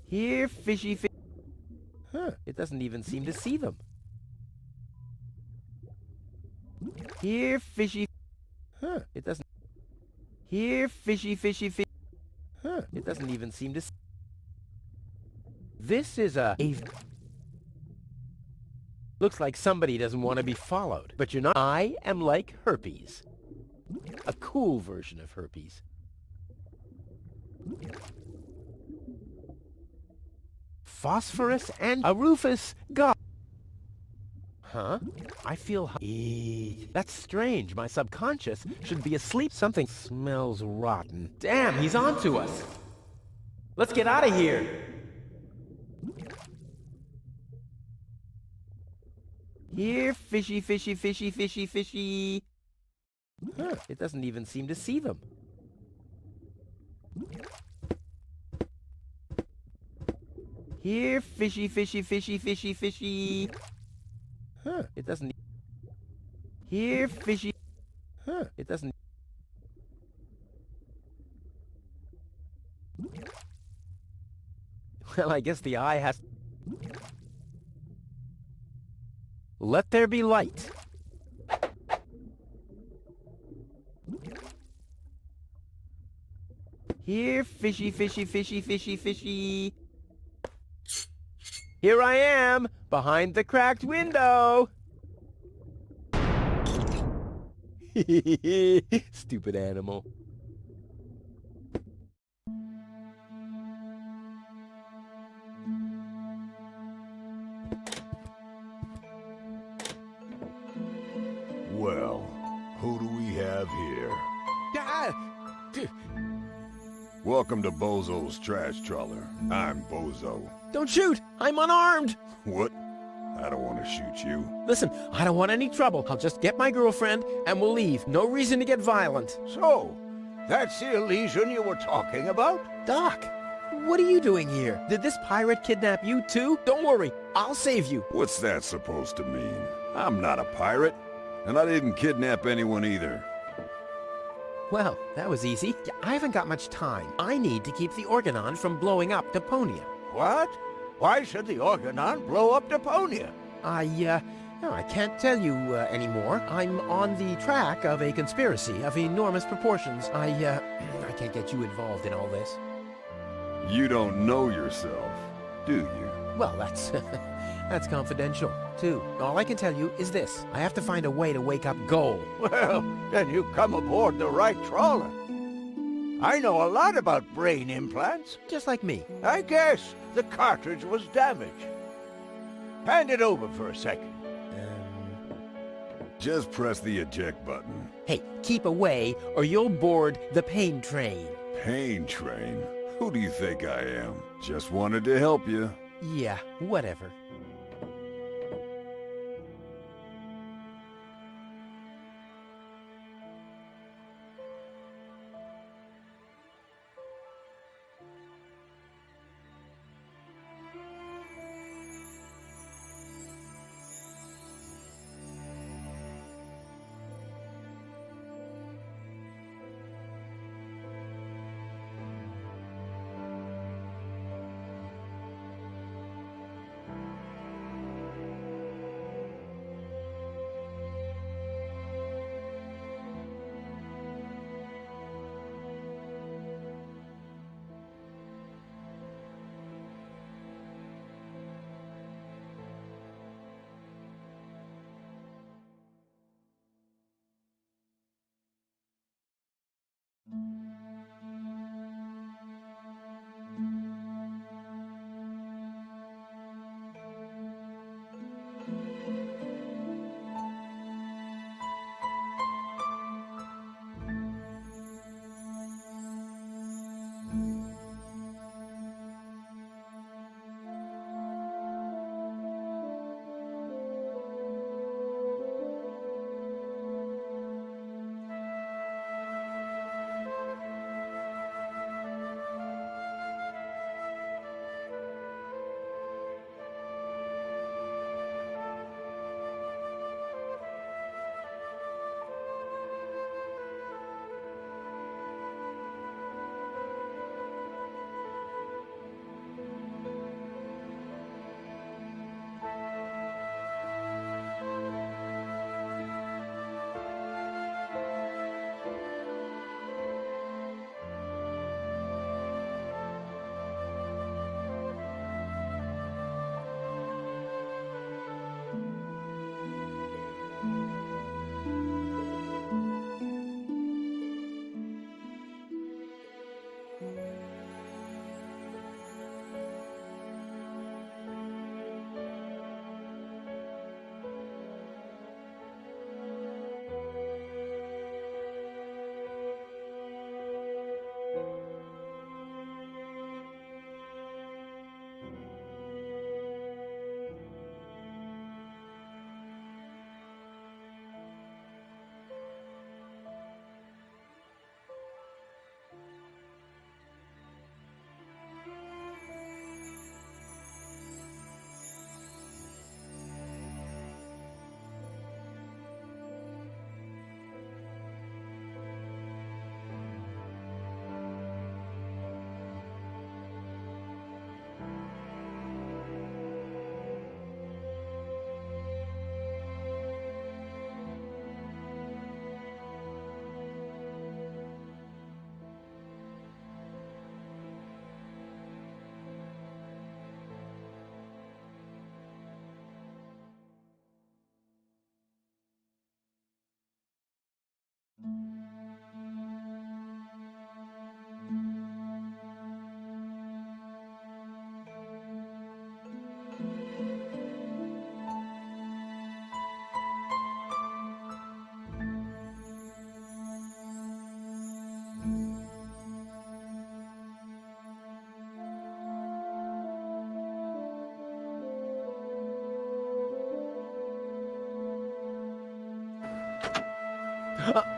Speaker 2: Here, fishy fish. Huh, it doesn't even seem to see them. Here, fishy. Huh, it doesn't. Here, fishy fish. Huh, it doesn't even seem to see. This is a... Looks like somebody doesn't want to be followed. But you're not... I am like herpes. A cool version of herpes. Phosphorus and a Rufus God. Huh? I feel... That's strange. My subconscious should be asleep. Something smells rotten. Damn, he's onto us. Let's get out of here. Here, fishy. Huh, it doesn't even seem to see them. Here, fishy. Huh, it doesn't... Here, fishy... Huh, it doesn't... Well, I guess the eye has... Let there be light. Here, fishy. Here I am, behind the cracked window. Stupid animal.
Speaker 4: Well, who do we have here? Welcome to Bozo's trash trawler. I'm Bozo.
Speaker 5: Don't shoot! I'm unarmed!
Speaker 4: What? I don't want to shoot you.
Speaker 5: Listen, I don't want any trouble. I'll just get my girlfriend and we'll leave. No reason to get violent.
Speaker 6: So, that's the illusion you were talking about?
Speaker 5: Doc, what are you doing here? Did this pirate kidnap you too? Don't worry, I'll save you.
Speaker 4: What's that supposed to mean? I'm not a pirate, and I didn't kidnap anyone either.
Speaker 5: Well, that was easy. I haven't got much time. I need to keep the organon from blowing up Deponia.
Speaker 6: What? Why should the organon blow up Deponia?
Speaker 5: No, I can't tell you anymore. I'm on the track of a conspiracy of enormous proportions. I can't get you involved in all this.
Speaker 4: You don't know yourself, do you?
Speaker 5: Well, that's that's confidential, too. All I can tell you is this. I have to find a way to wake up Goal.
Speaker 6: Well, then you come aboard the right trawler. I know a lot about brain implants.
Speaker 5: Just like me.
Speaker 6: I guess the cartridge was damaged. Hand it over for a second.
Speaker 4: Just press the eject button.
Speaker 5: Hey, keep away or you'll board the pain train.
Speaker 4: Pain train? Who do you think I am? Just wanted to help you.
Speaker 5: Yeah, whatever.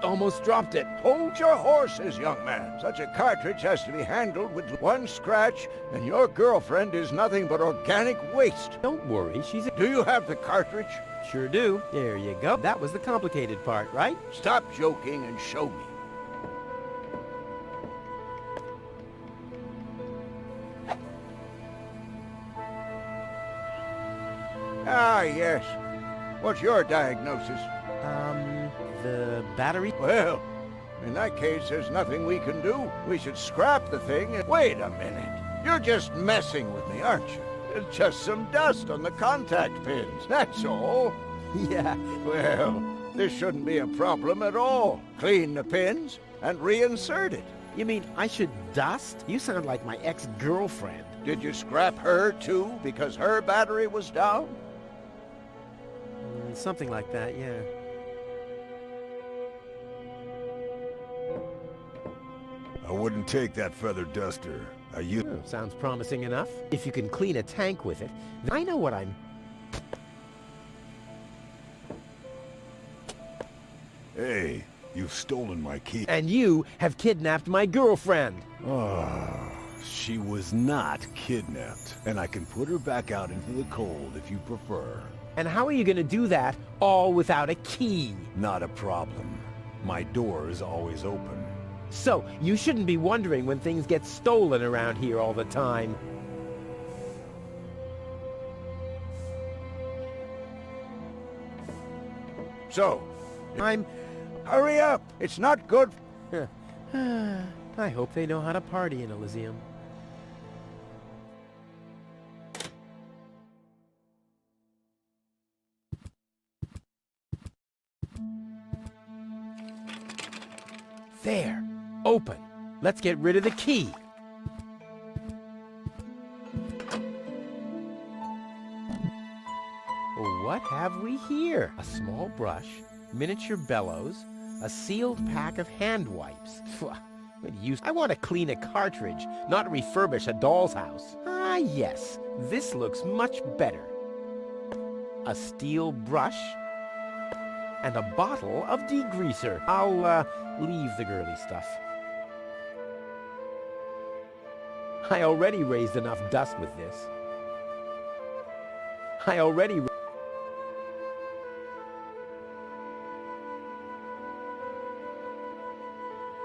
Speaker 5: Almost dropped it.
Speaker 6: Hold your horses, young man. Such a cartridge has to be handled with one scratch, and your girlfriend is nothing but organic waste.
Speaker 5: Don't worry, she's...
Speaker 6: Do you have the cartridge?
Speaker 5: Sure do. There you go. That was the complicated part, right?
Speaker 6: Stop joking and show me. Ah, yes. What's your diagnosis?
Speaker 5: The battery?
Speaker 6: Well, in that case, there's nothing we can do. We should scrap the thing and... Wait a minute. You're just messing with me, aren't you? It's just some dust on the contact pins, that's all.
Speaker 5: Yeah.
Speaker 6: Well, this shouldn't be a problem at all. Clean the pins and reinsert it.
Speaker 5: You mean I should dust? You sound like my ex-girlfriend.
Speaker 6: Did you scrap her, too, because her battery was down?
Speaker 5: Something like that, yeah.
Speaker 4: I wouldn't take that feather duster.
Speaker 5: Sounds promising enough. If you can clean a tank with it, I know what I'm...
Speaker 4: Hey, you've stolen my key.
Speaker 5: And you have kidnapped my girlfriend.
Speaker 4: Ah, she was not kidnapped, and I can put her back out into the cold if you prefer.
Speaker 5: And how are you going to do that all without a key?
Speaker 4: Not a problem. My door is always open.
Speaker 5: So, you shouldn't be wondering when things get stolen around here all the time.
Speaker 6: So, Hurry up! It's not good...
Speaker 5: I hope they know how to party in Elysium. There! Open! Let's get rid of the key! What have we here? A small brush, miniature bellows, a sealed pack of hand wipes. I want to clean a cartridge, not refurbish a doll's house. Ah, yes. This looks much better. A steel brush and a bottle of degreaser. I'll, leave the girly stuff. I already raised enough dust with this.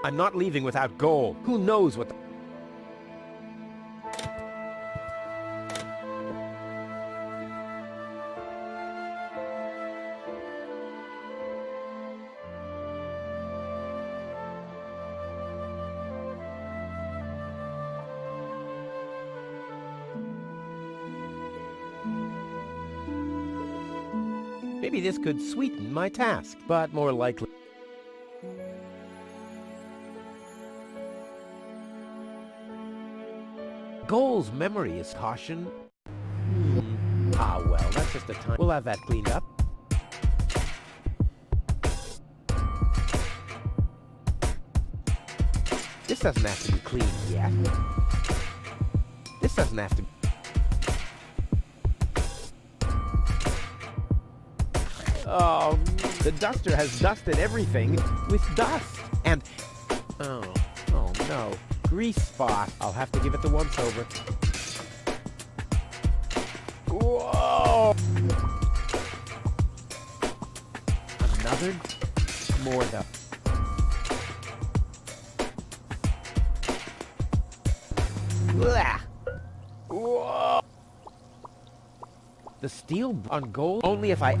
Speaker 5: I'm not leaving without gold. Who knows what the... Maybe this could sweeten my task, but more likely... Goal's memory is caution. Ah, well, that's just a time. We'll have that cleaned up. This doesn't have to be cleaned yet. This doesn't have to... Oh, the duster has dusted everything with dust. And... Oh no. Grease spot. I'll have to give it the once-over. Whoa! Another? More though. Blah! Whoa! The steel on gold? Only if I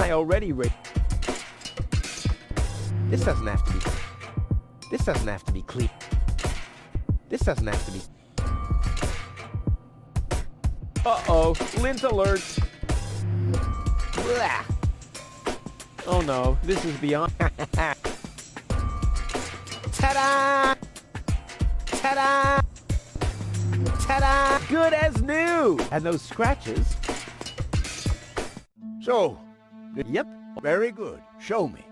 Speaker 5: I already This doesn't have to be clean. This doesn't have to be... Uh-oh, lint alert. Blah. Oh no, this is beyond... Ta-da! Ta-da! Ta-da! Good as new! And those scratches...
Speaker 6: So...
Speaker 5: Yep.
Speaker 6: Very good. Show me.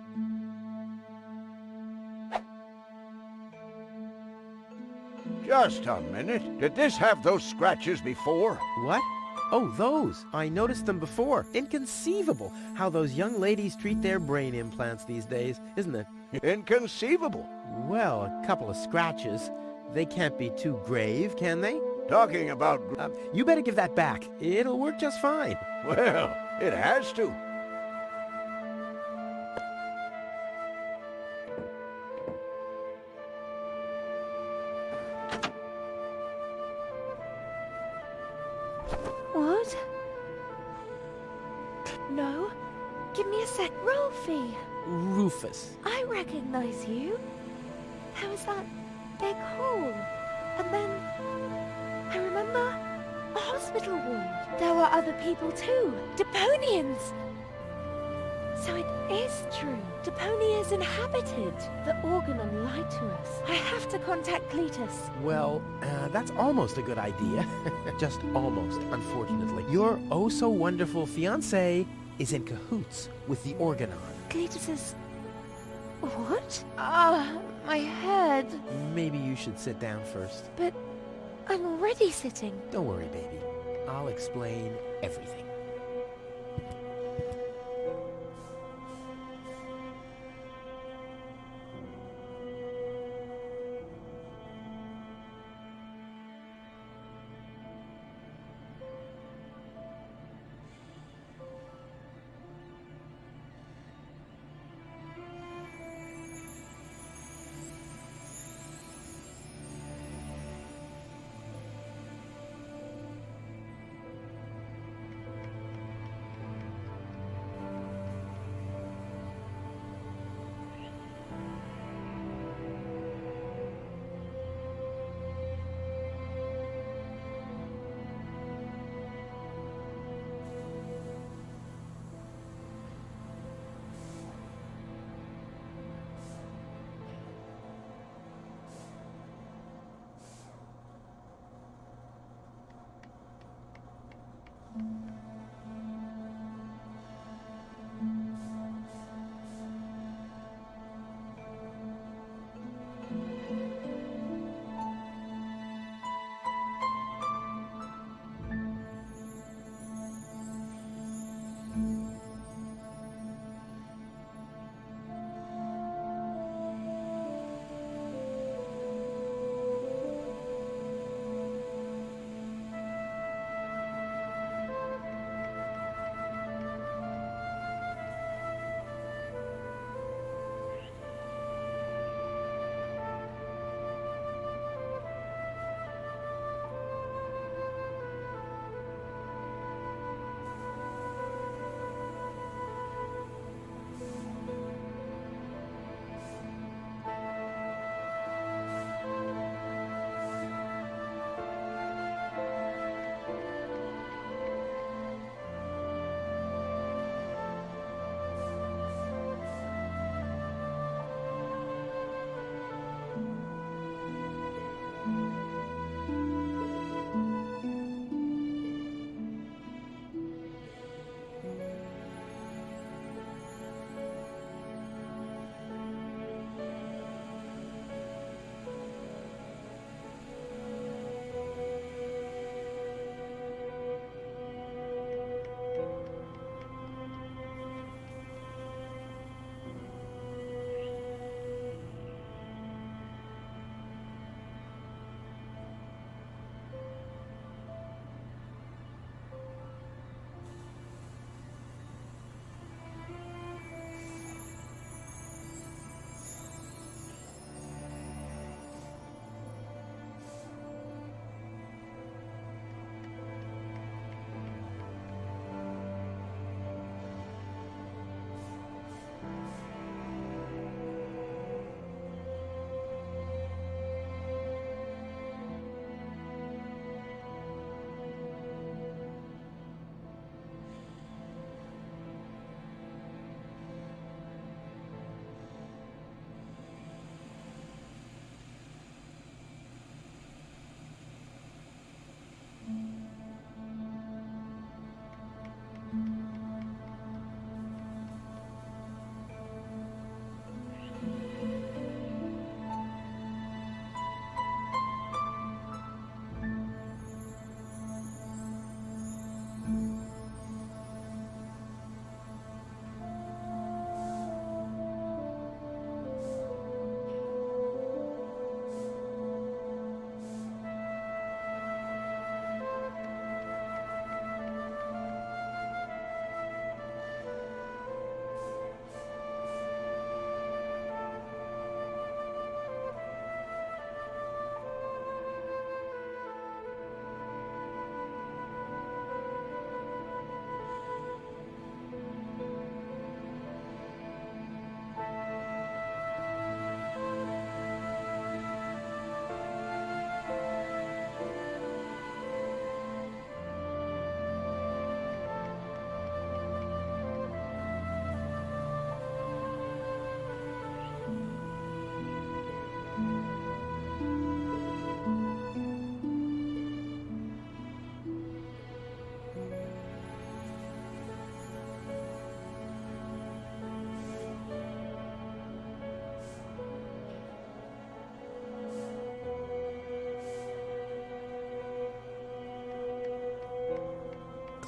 Speaker 6: Just a minute. Did this have those scratches before?
Speaker 5: What? Oh, those. I noticed them before. Inconceivable how those young ladies treat their brain implants these days, isn't it?
Speaker 6: Inconceivable.
Speaker 5: Well, a couple of scratches. They can't be too grave, can they?
Speaker 6: Talking about...
Speaker 5: You better give that back. It'll work just fine.
Speaker 6: Well, it has to.
Speaker 7: What? No. Give me a sec, Rolfie.
Speaker 5: Rufus.
Speaker 7: I recognize you. There was that big hole. And then... I remember a hospital ward. There were other people too. Deponians! So it is true. Deponia is inhabited. The Organon lied to us. I have to contact Cletus.
Speaker 5: Well, that's almost a good idea. Just almost, unfortunately. Your oh-so-wonderful fiancé is in cahoots with the Organon.
Speaker 7: Cletus is... What? Ah, my head.
Speaker 5: Maybe you should sit down first.
Speaker 7: But I'm already sitting.
Speaker 5: Don't worry, baby. I'll explain everything.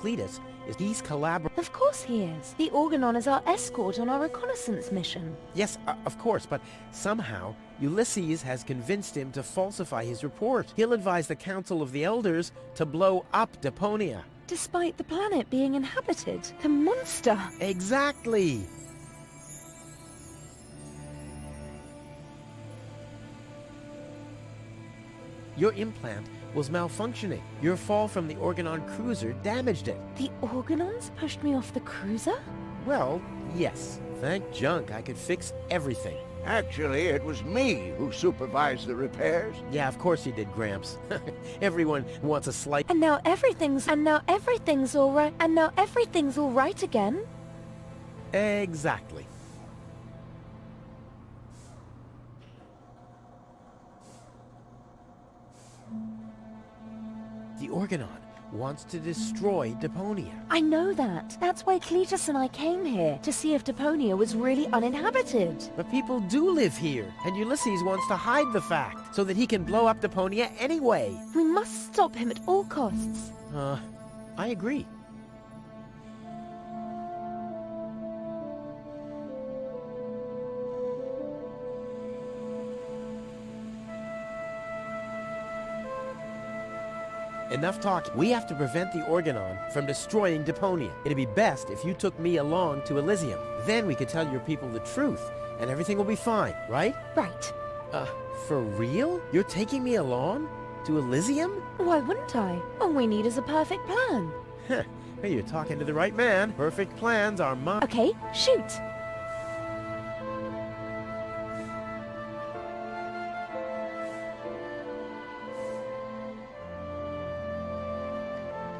Speaker 2: Cletus is he's collaborating.
Speaker 7: Of course he is. The Organon is our escort on our reconnaissance mission.
Speaker 2: Yes, of course, but somehow Ulysses has convinced him to falsify his report. He'll advise the Council of the Elders to blow up Deponia.
Speaker 7: Despite the planet being inhabited. The monster!
Speaker 2: Exactly! Your implant was malfunctioning. Your fall from the Organon cruiser damaged it.
Speaker 7: The Organons pushed me off the cruiser?
Speaker 2: Well, yes. Thank junk I could fix everything.
Speaker 6: Actually, it was me who supervised the repairs.
Speaker 2: Yeah, of course you did, Gramps. Everyone wants a slight...
Speaker 7: And now everything's all right. And now everything's all right again.
Speaker 2: Exactly. The Organon wants to destroy Deponia.
Speaker 7: I know that. That's why Cletus and I came here, to see if Deponia was really uninhabited.
Speaker 2: But people do live here, and Ulysses wants to hide the fact, so that he can blow up Deponia anyway.
Speaker 7: We must stop him at all costs.
Speaker 2: I agree. Enough talking. We have to prevent the Organon from destroying Deponia. It'd be best if you took me along to Elysium. Then we could tell your people the truth, and everything will be fine, right?
Speaker 7: Right.
Speaker 2: For real? You're taking me along? To Elysium?
Speaker 7: Why wouldn't I? All we need is a perfect plan.
Speaker 2: Heh, well, you're talking to the right man. Perfect plans are mine.
Speaker 7: Okay, shoot.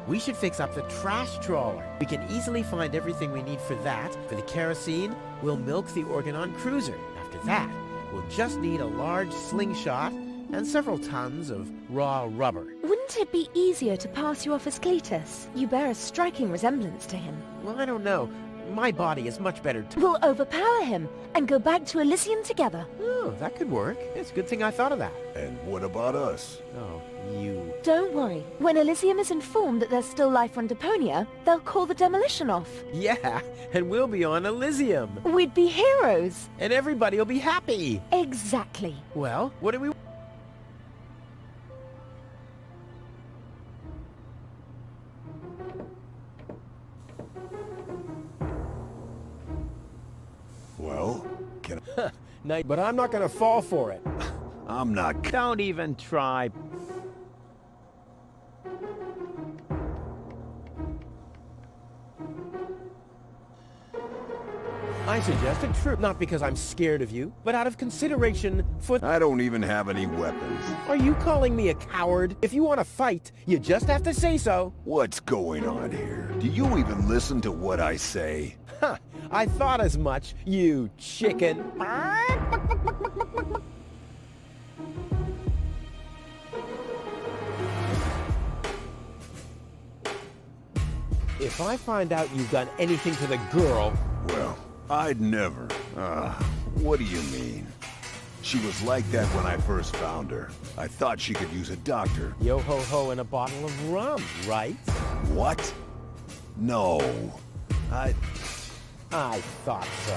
Speaker 2: We should fix up the trash trawler. We can easily find everything we need for that. For the kerosene, we'll milk the Organon cruiser. After that, we'll just need a large slingshot and several tons of raw rubber.
Speaker 7: Wouldn't it be easier to pass you off as Cletus? You bear a striking resemblance to him.
Speaker 2: Well, I don't know. My body is much better
Speaker 7: We'll overpower him and go back to Elysium together.
Speaker 2: Oh, that could work. It's a good thing I thought of that.
Speaker 4: And what about us?
Speaker 2: Oh, you...
Speaker 7: Don't worry. When Elysium is informed that there's still life on Deponia, they'll call the demolition off.
Speaker 2: Yeah, and we'll be on Elysium.
Speaker 7: We'd be heroes.
Speaker 2: And everybody will be happy.
Speaker 7: Exactly.
Speaker 2: Well, what do we...
Speaker 4: Well, can I...
Speaker 2: Night, but I'm not gonna fall for it.
Speaker 4: I'm not...
Speaker 2: Don't even try. I suggest a truce, not because I'm scared of you, but out of consideration for...
Speaker 4: I don't even have any weapons.
Speaker 2: Are you calling me a coward? If you want to fight, you just have to say so.
Speaker 4: What's going on here? Do you even listen to what I say?
Speaker 2: Huh, I thought as much, you chicken. If I find out you've done anything to the girl...
Speaker 4: Well, I'd never. What do you mean? She was like that when I first found her. I thought she could use a doctor.
Speaker 2: Yo-ho-ho and a bottle of rum, right?
Speaker 4: What? No.
Speaker 2: I thought so.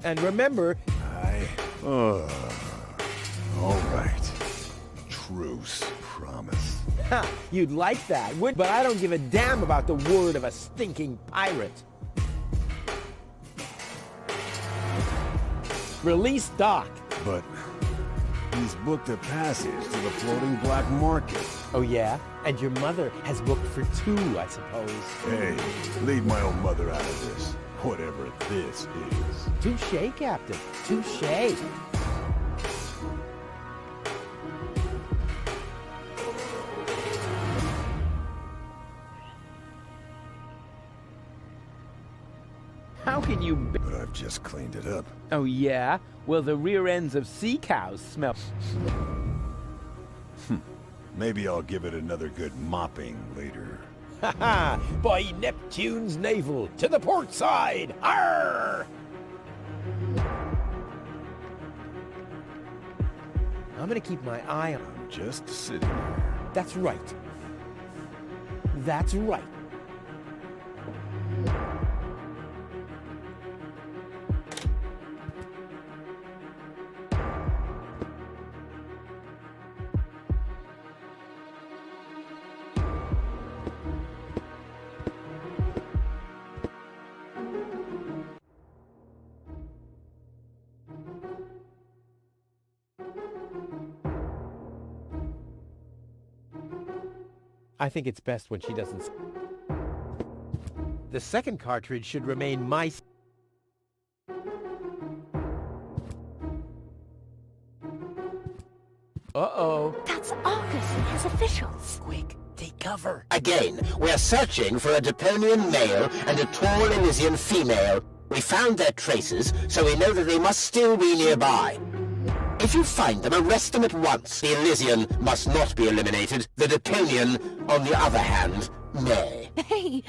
Speaker 2: And remember...
Speaker 4: All right. Truce. Promise.
Speaker 2: Ha! You'd like that, but I don't give a damn about the word of a stinking pirate. Release Doc.
Speaker 4: But he's booked a passage to the floating black market.
Speaker 2: Oh yeah? And your mother has booked for 2, I suppose.
Speaker 4: Hey, leave my own mother out of this. Whatever this is.
Speaker 2: Touché, Captain. Touché. How can you...
Speaker 4: But I've just cleaned it up.
Speaker 2: Oh, yeah? Well, the rear ends of sea cows smell...
Speaker 4: Maybe I'll give it another good mopping later.
Speaker 2: Ha-ha! By Neptune's navel, to the port side! Arr!
Speaker 5: I'm gonna keep my eye on...
Speaker 4: Just sitting here.
Speaker 5: That's right. That's right. I think it's best when she doesn't... The second cartridge should remain my... Uh-oh.
Speaker 7: That's Argus and his officials.
Speaker 5: Quick, take cover.
Speaker 3: Again, we're searching for a Deponian male and a tall Elysian female. We found their traces, so we know that they must still be nearby. If you find them, arrest them at once. The Elysian must not be eliminated. The Deponian, on the other hand, may.
Speaker 7: Hey,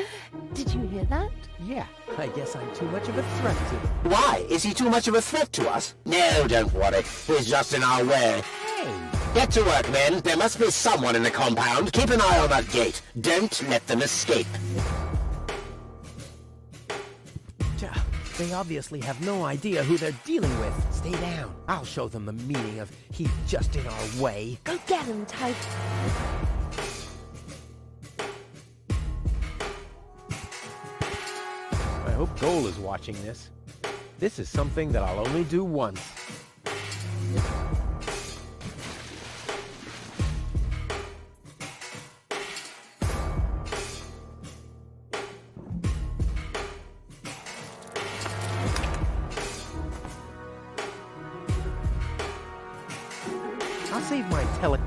Speaker 7: did you hear that?
Speaker 5: Yeah, I guess I'm too much of a threat to them.
Speaker 3: Why? Is he too much of a threat to us? No, don't worry. He's just in our way.
Speaker 5: Hey!
Speaker 3: Get to work, men. There must be someone in the compound. Keep an eye on that gate. Don't let them escape.
Speaker 5: They obviously have no idea who they're dealing with. Stay down. I'll show them the meaning of he's just in our way.
Speaker 7: Go get him, Type.
Speaker 5: I hope Goal is watching this. This is something that I'll only do once. I'll save my tele...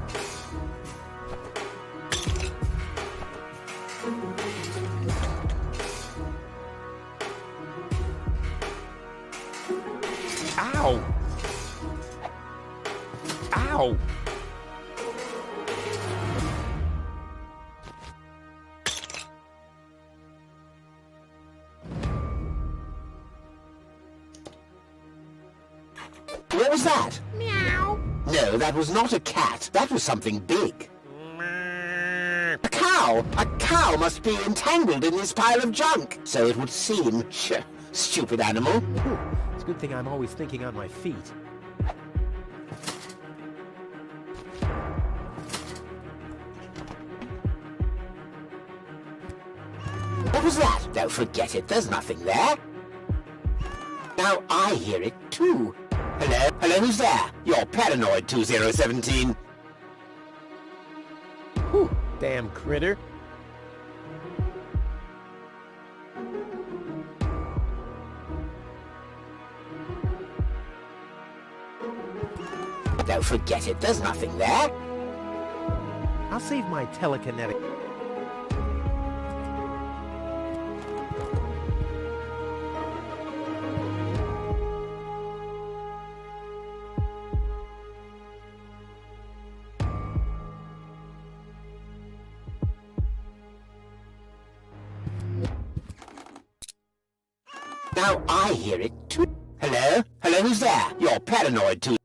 Speaker 5: Ow! Ow!
Speaker 3: What was that? Meow. No, that was not a cat. That was something big. A cow! A cow must be entangled in this pile of junk. So it would seem. Stupid animal.
Speaker 5: Whew. It's a good thing I'm always thinking on my feet.
Speaker 3: What was that? Don't forget it. There's nothing there. Now I hear it too. Hello? Hello, who's there? You're paranoid, 2017.
Speaker 5: Whew. Damn critter.
Speaker 3: Don't forget it. There's nothing there.
Speaker 5: I'll save my telekinetic...
Speaker 3: Now I hear it too. Hello? Hello, who's there? You're paranoid, too.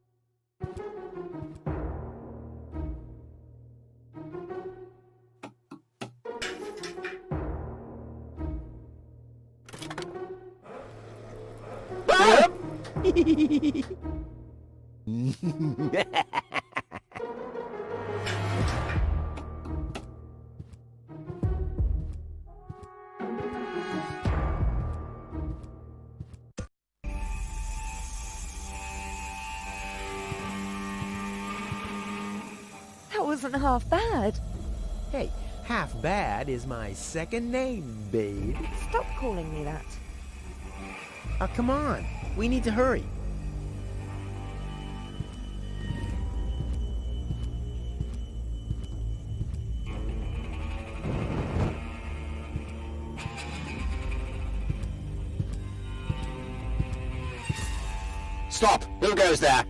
Speaker 7: That wasn't half bad.
Speaker 5: Hey, half bad is my second name, babe.
Speaker 7: Stop calling me that.
Speaker 5: Come on. We need to hurry.
Speaker 3: Stop! Who goes there?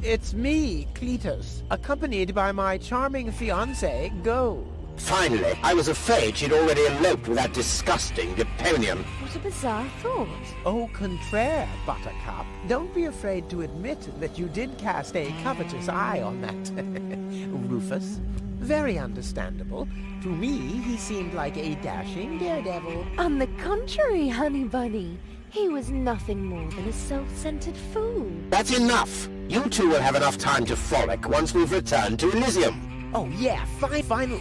Speaker 5: It's me, Cletus, accompanied by my charming fiancée, Gold.
Speaker 3: Finally, I was afraid she'd already eloped with that disgusting Diponian.
Speaker 7: What a bizarre thought.
Speaker 5: Au contraire, Buttercup. Don't be afraid to admit that you did cast a covetous eye on that Rufus. Very understandable. To me, he seemed like a dashing daredevil.
Speaker 7: On the contrary, honey bunny. He was nothing more than a self-centered fool.
Speaker 3: That's enough! You two will have enough time to frolic once we've returned to Elysium.
Speaker 5: Oh yeah, final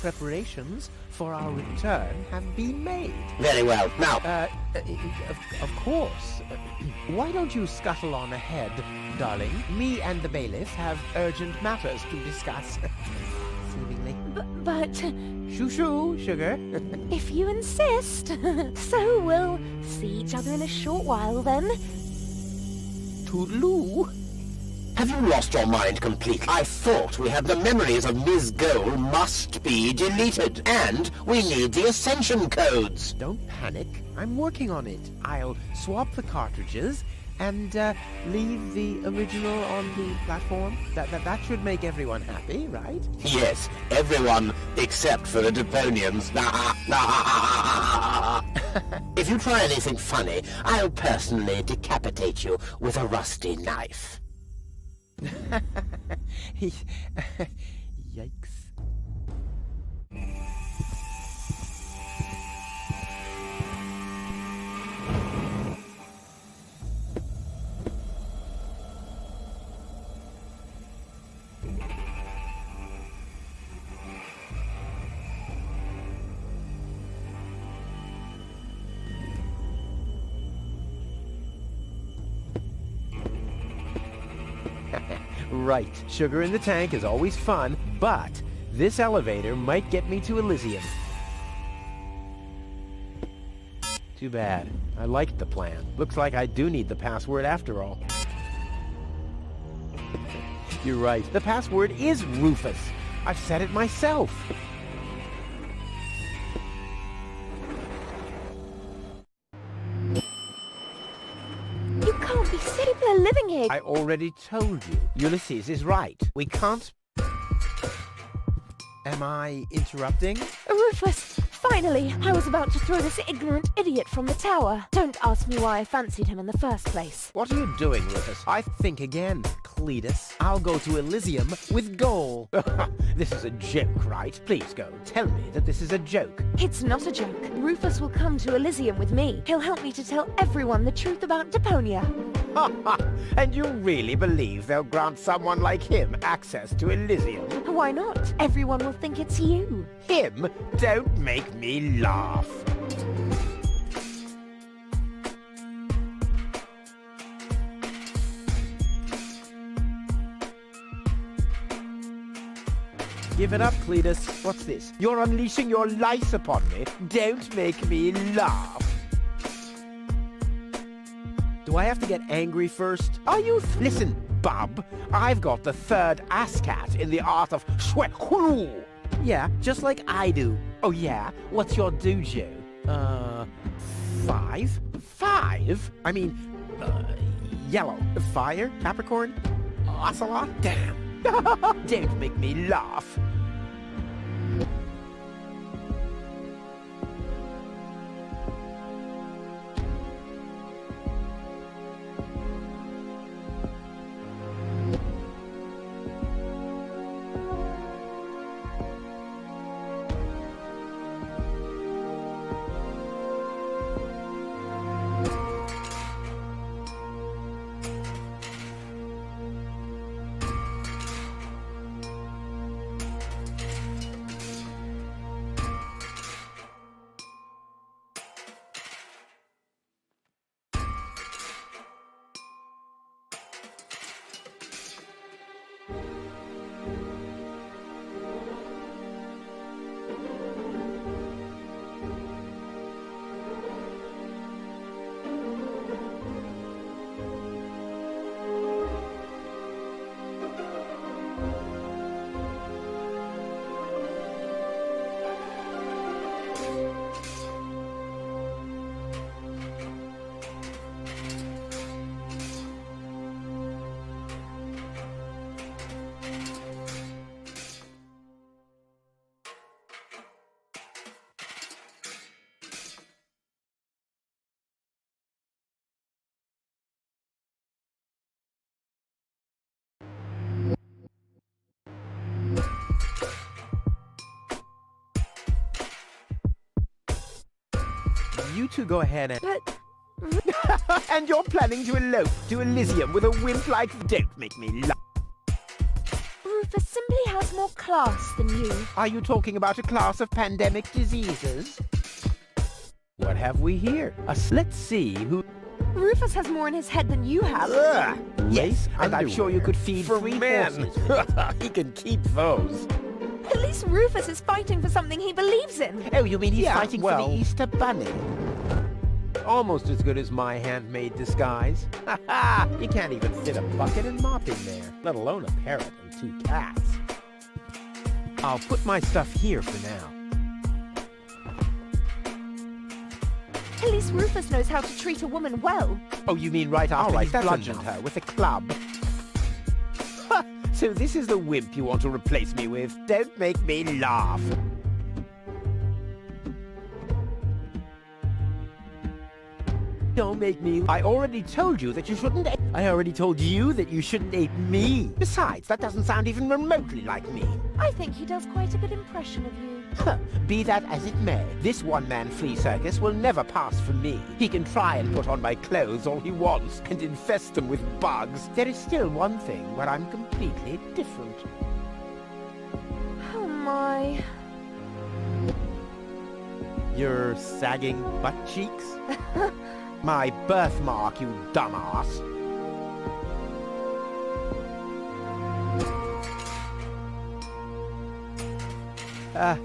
Speaker 5: preparations for our return have been made.
Speaker 3: Very well. Now,
Speaker 5: Of course. Why don't you scuttle on ahead, darling? Me and the bailiff have urgent matters to discuss. Seemingly.
Speaker 7: But
Speaker 5: Shoo-shoo, sugar.
Speaker 7: if you insist, so we'll see each other in a short while then.
Speaker 5: Toodaloo.
Speaker 3: have you lost your mind completely? I thought we had the memories of Ms. Goal must be deleted, and we need the ascension codes.
Speaker 5: Don't panic. I'm working on it. I'll swap the cartridges and leave the original on the platform. That should make everyone happy, right?
Speaker 3: Yes, everyone except for the Deponians. If you try anything funny, I'll personally decapitate you with a rusty knife.
Speaker 5: Yikes. Right, sugar in the tank is always fun, but this elevator might get me to Elysium. Too bad. I liked the plan. Looks like I do need the password after all. You're right. The password is Rufus. I've said it myself.
Speaker 7: You can't be silly for living here.
Speaker 5: I already told you. Ulysses is right. We can't... Am I interrupting?
Speaker 7: Rufus, finally! I was about to throw this ignorant idiot from the tower. Don't ask me why I fancied him in the first place.
Speaker 5: What are you doing, Rufus? I think again, Cletus. I'll go to Elysium with Goal. This is a joke, right? Please go. Tell me that this is a joke.
Speaker 7: It's not a joke. Rufus will come to Elysium with me. He'll help me to tell everyone the truth about Deponia.
Speaker 5: And you really believe they'll grant someone like him access to Elysium?
Speaker 7: Why not? Everyone will think it's you.
Speaker 5: Him? Don't make me laugh. Give it up, Cletus. What's this? You're unleashing your lice upon me. Don't make me laugh. Do I have to get angry first? Are you... Listen, bub. I've got the third ASCAT in the art of swehulu. Yeah, just like I do. Oh yeah? What's your dojo? 5? 5? I mean, yellow. Fire? Capricorn? Ocelot? Damn. Don't make me laugh.
Speaker 2: you two go ahead and...
Speaker 7: But
Speaker 2: And you're planning to elope to Elysium with a wimp like... Don't make me laugh.
Speaker 7: Rufus simply has more class than you.
Speaker 2: Are you talking about a class of pandemic diseases? What have we here? Let's see who...
Speaker 7: Rufus has more in his head than you have.
Speaker 2: Yes, and I'm sure you could feed
Speaker 5: For
Speaker 2: 3
Speaker 5: men.
Speaker 2: horses with it.
Speaker 5: He can keep those.
Speaker 7: At least Rufus is fighting for something he believes in.
Speaker 2: Oh, you mean he's
Speaker 5: Yeah,
Speaker 2: fighting for
Speaker 5: well-
Speaker 2: the Easter Bunny? Almost as good as my handmade disguise. Ha ha! You can't even fit a bucket and mop in there, let alone a parrot and 2 cats. I'll put my stuff here for now.
Speaker 7: At least Rufus knows how to treat a woman well.
Speaker 2: Oh, you mean right after
Speaker 5: right,
Speaker 2: he's
Speaker 5: that's
Speaker 2: bludgeoned
Speaker 5: enough.
Speaker 2: her with a club? Ha! So this is the wimp you want to replace me with? Don't make me laugh. Don't make me... I already told you that you shouldn't... I already told you that you shouldn't ape me. Besides, that doesn't sound even remotely like me.
Speaker 7: I think he does quite a good impression of you.
Speaker 2: Huh, be that as it may, this one-man flea circus will never pass for me. He can try and put on my clothes all he wants and infest them with bugs. There is still one thing where I'm completely different.
Speaker 7: Oh my.
Speaker 2: Your sagging butt cheeks? My birthmark, you dumbass.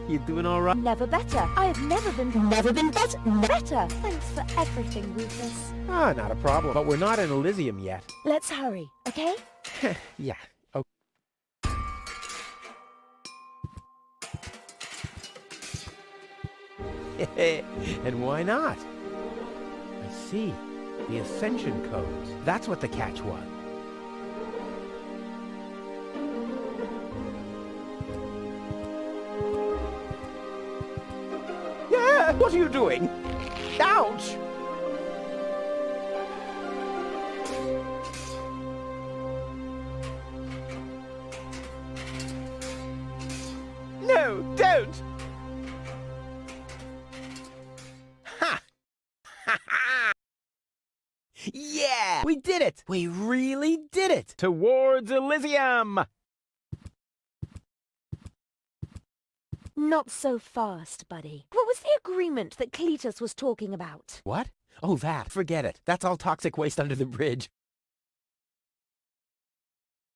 Speaker 2: You doing all right?
Speaker 7: Never better. I have never been better. Better. Thanks for everything, Rufus.
Speaker 2: Ah, not a problem. But we're not in Elysium yet.
Speaker 7: Let's hurry, okay?
Speaker 2: Yeah. Oh. And why not? I see. The Ascension codes. That's what the catch was. Yeah! What are you doing? Ouch! No, don't! Ha! Ha ha! Yeah! We did it! We really did it! Towards Elysium!
Speaker 7: Not so fast, buddy. What was the agreement that Cletus was talking about?
Speaker 2: What? Oh, that. Forget it. That's all toxic waste under the bridge.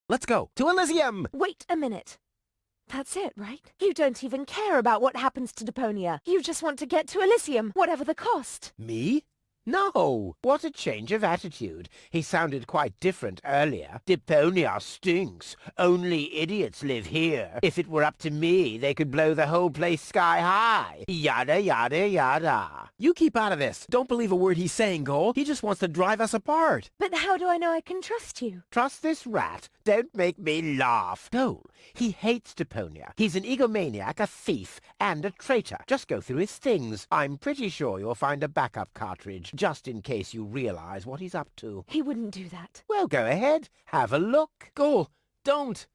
Speaker 2: Let's go. To Elysium!
Speaker 7: Wait a minute. That's it, right? You don't even care about what happens to Deponia. You just want to get to Elysium, whatever the cost.
Speaker 2: Me? No! What a change of attitude. He sounded quite different earlier. Deponia stinks. Only idiots live here. If it were up to me, they could blow the whole place sky high. Yada, yada, yada. You keep out of this. Don't believe a word he's saying, Cole. He just wants to drive us apart.
Speaker 7: But how do I know I can trust you?
Speaker 2: Trust this rat. Don't make me laugh. Cole, he hates Deponia. He's an egomaniac, a thief, and a traitor. Just go through his things. I'm pretty sure you'll find a backup cartridge, just in case you realize what he's up to.
Speaker 7: He wouldn't do that.
Speaker 2: Well, go ahead. Have a look.
Speaker 5: Goal, don't!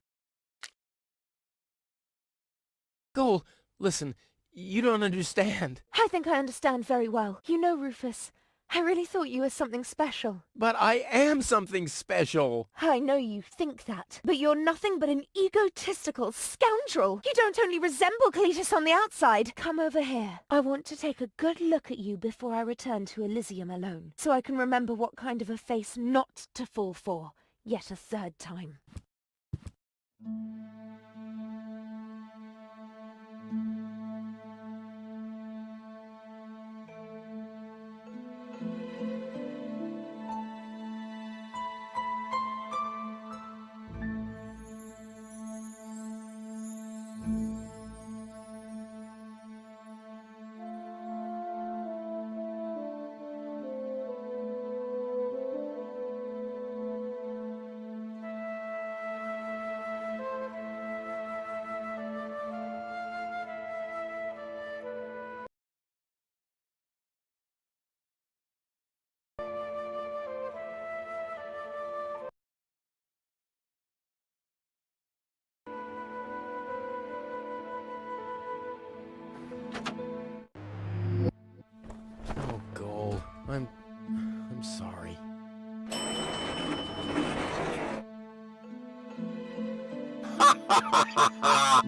Speaker 5: Goal, listen, you don't understand.
Speaker 7: I think I understand very well. You know, Rufus, I really thought you were something special.
Speaker 5: But I am something special.
Speaker 7: I know you think that, but you're nothing but an egotistical scoundrel. You don't only resemble Cletus on the outside. Come over here. I want to take a good look at you before I return to Elysium alone, so I can remember what kind of a face not to fall for, yet a third time.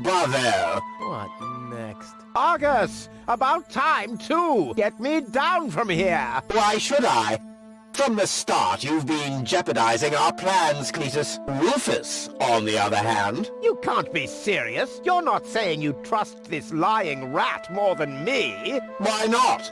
Speaker 3: Bravo!
Speaker 2: What next?
Speaker 3: Argus! About time, too! Get me down from here! Why should I? From the start, you've been jeopardizing our plans, Cletus. Rufus, on the other hand...
Speaker 2: You can't be serious. You're not saying you trust this lying rat more than me.
Speaker 3: Why not?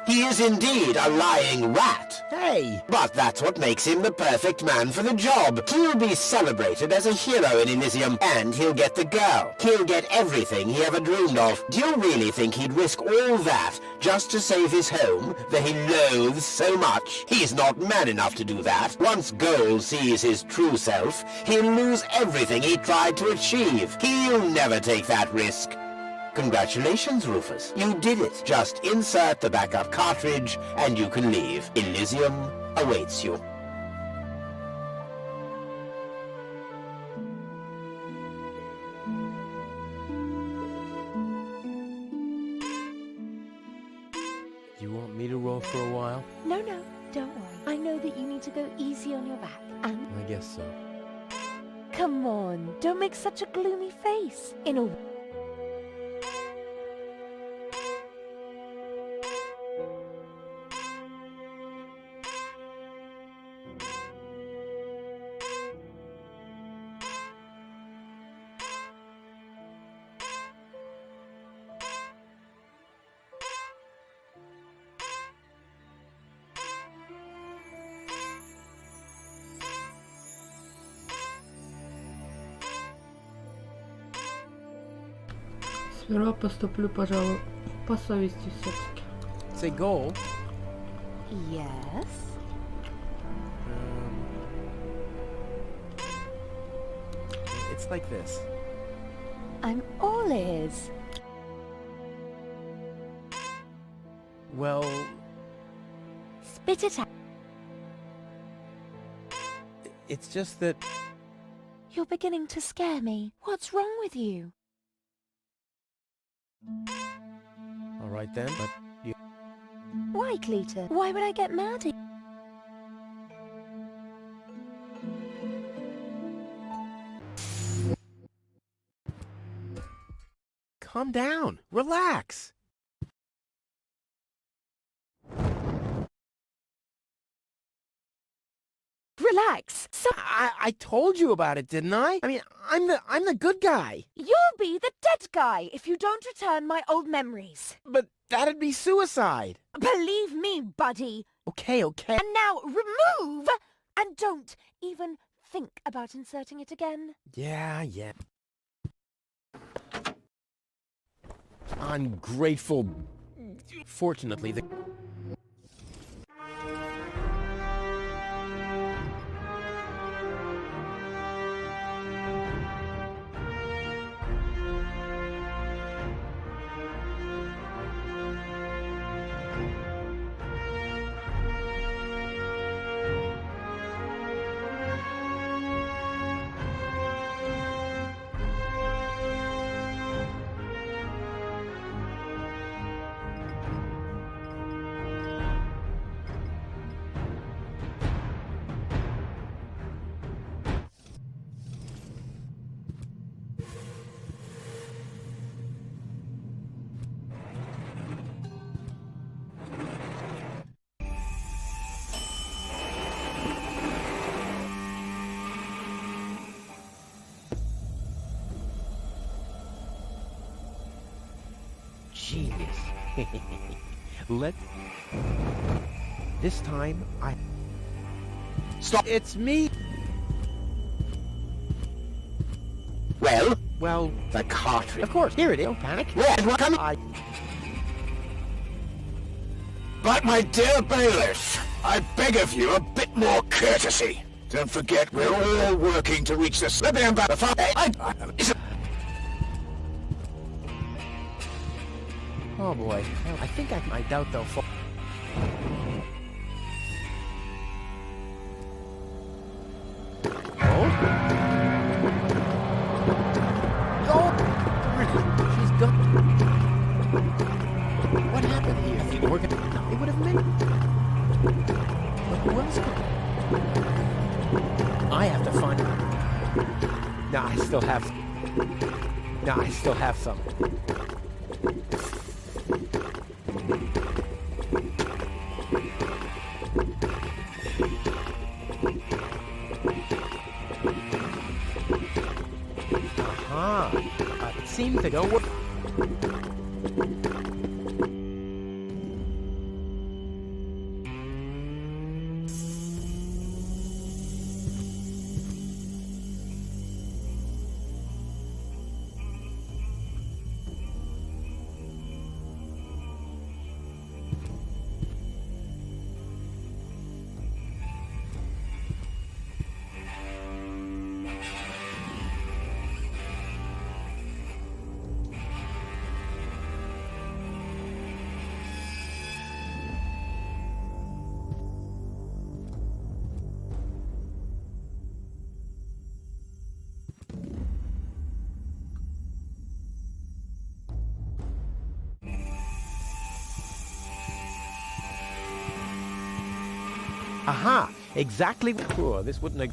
Speaker 3: He is indeed a lying rat.
Speaker 2: Hey!
Speaker 3: But that's what makes him the perfect man for the job. He'll be celebrated as a hero in Elysium, and he'll get the girl. He'll get everything he ever dreamed of. Do you really think he'd risk all that just to save his home that he loathes so much? He's not man enough to do that. Once Goal sees his true self, he'll lose everything he tried to achieve. He'll never take that risk. Congratulations, Rufus. You did it. Just insert the backup cartridge and you can leave. Elysium awaits you.
Speaker 2: You want me to roll for a while?
Speaker 7: No, don't worry. I know that you need to go easy on your back, and...
Speaker 2: I guess so.
Speaker 7: Come on, don't make such a gloomy face. In a...
Speaker 1: Сперва поступлю, пожалуй, по совести все-таки.
Speaker 2: Say goal.
Speaker 7: Yes?
Speaker 2: It's like this.
Speaker 7: I'm all ears.
Speaker 2: Well,
Speaker 7: Spit it out.
Speaker 2: it's just that...
Speaker 7: You're beginning to scare me. What's wrong with you?
Speaker 2: All right then, but you...
Speaker 7: Why, Cletus? Why would I get mad at you?
Speaker 2: Calm down. Relax.
Speaker 7: Relax. So
Speaker 2: I told you about it, didn't I? I mean, I'm the good guy.
Speaker 7: you'll be the dead guy if you don't return my old memories.
Speaker 2: But that'd be suicide.
Speaker 7: Believe me, buddy.
Speaker 2: Okay.
Speaker 7: And now remove and don't even think about inserting it again.
Speaker 2: Yeah. Ungrateful. Fortunately, the... Genius. This time,
Speaker 3: Stop!
Speaker 2: It's me!
Speaker 3: Well, the cartridge.
Speaker 2: Of course, here it is. Don't panic.
Speaker 3: Red, what come?
Speaker 4: But my dear bailiff, I beg of you a bit more courtesy. Don't forget, we're all working to reach the... Let me unback the fire.
Speaker 2: Oh boy. I think I doubt they'll fall. She's gone. What happened here? The organ... No, it would have been... But who else could... I have to find... No, I still have...
Speaker 5: No, I still have some. It seemed to go work. Aha! Exactly. Oh, this wouldn't have...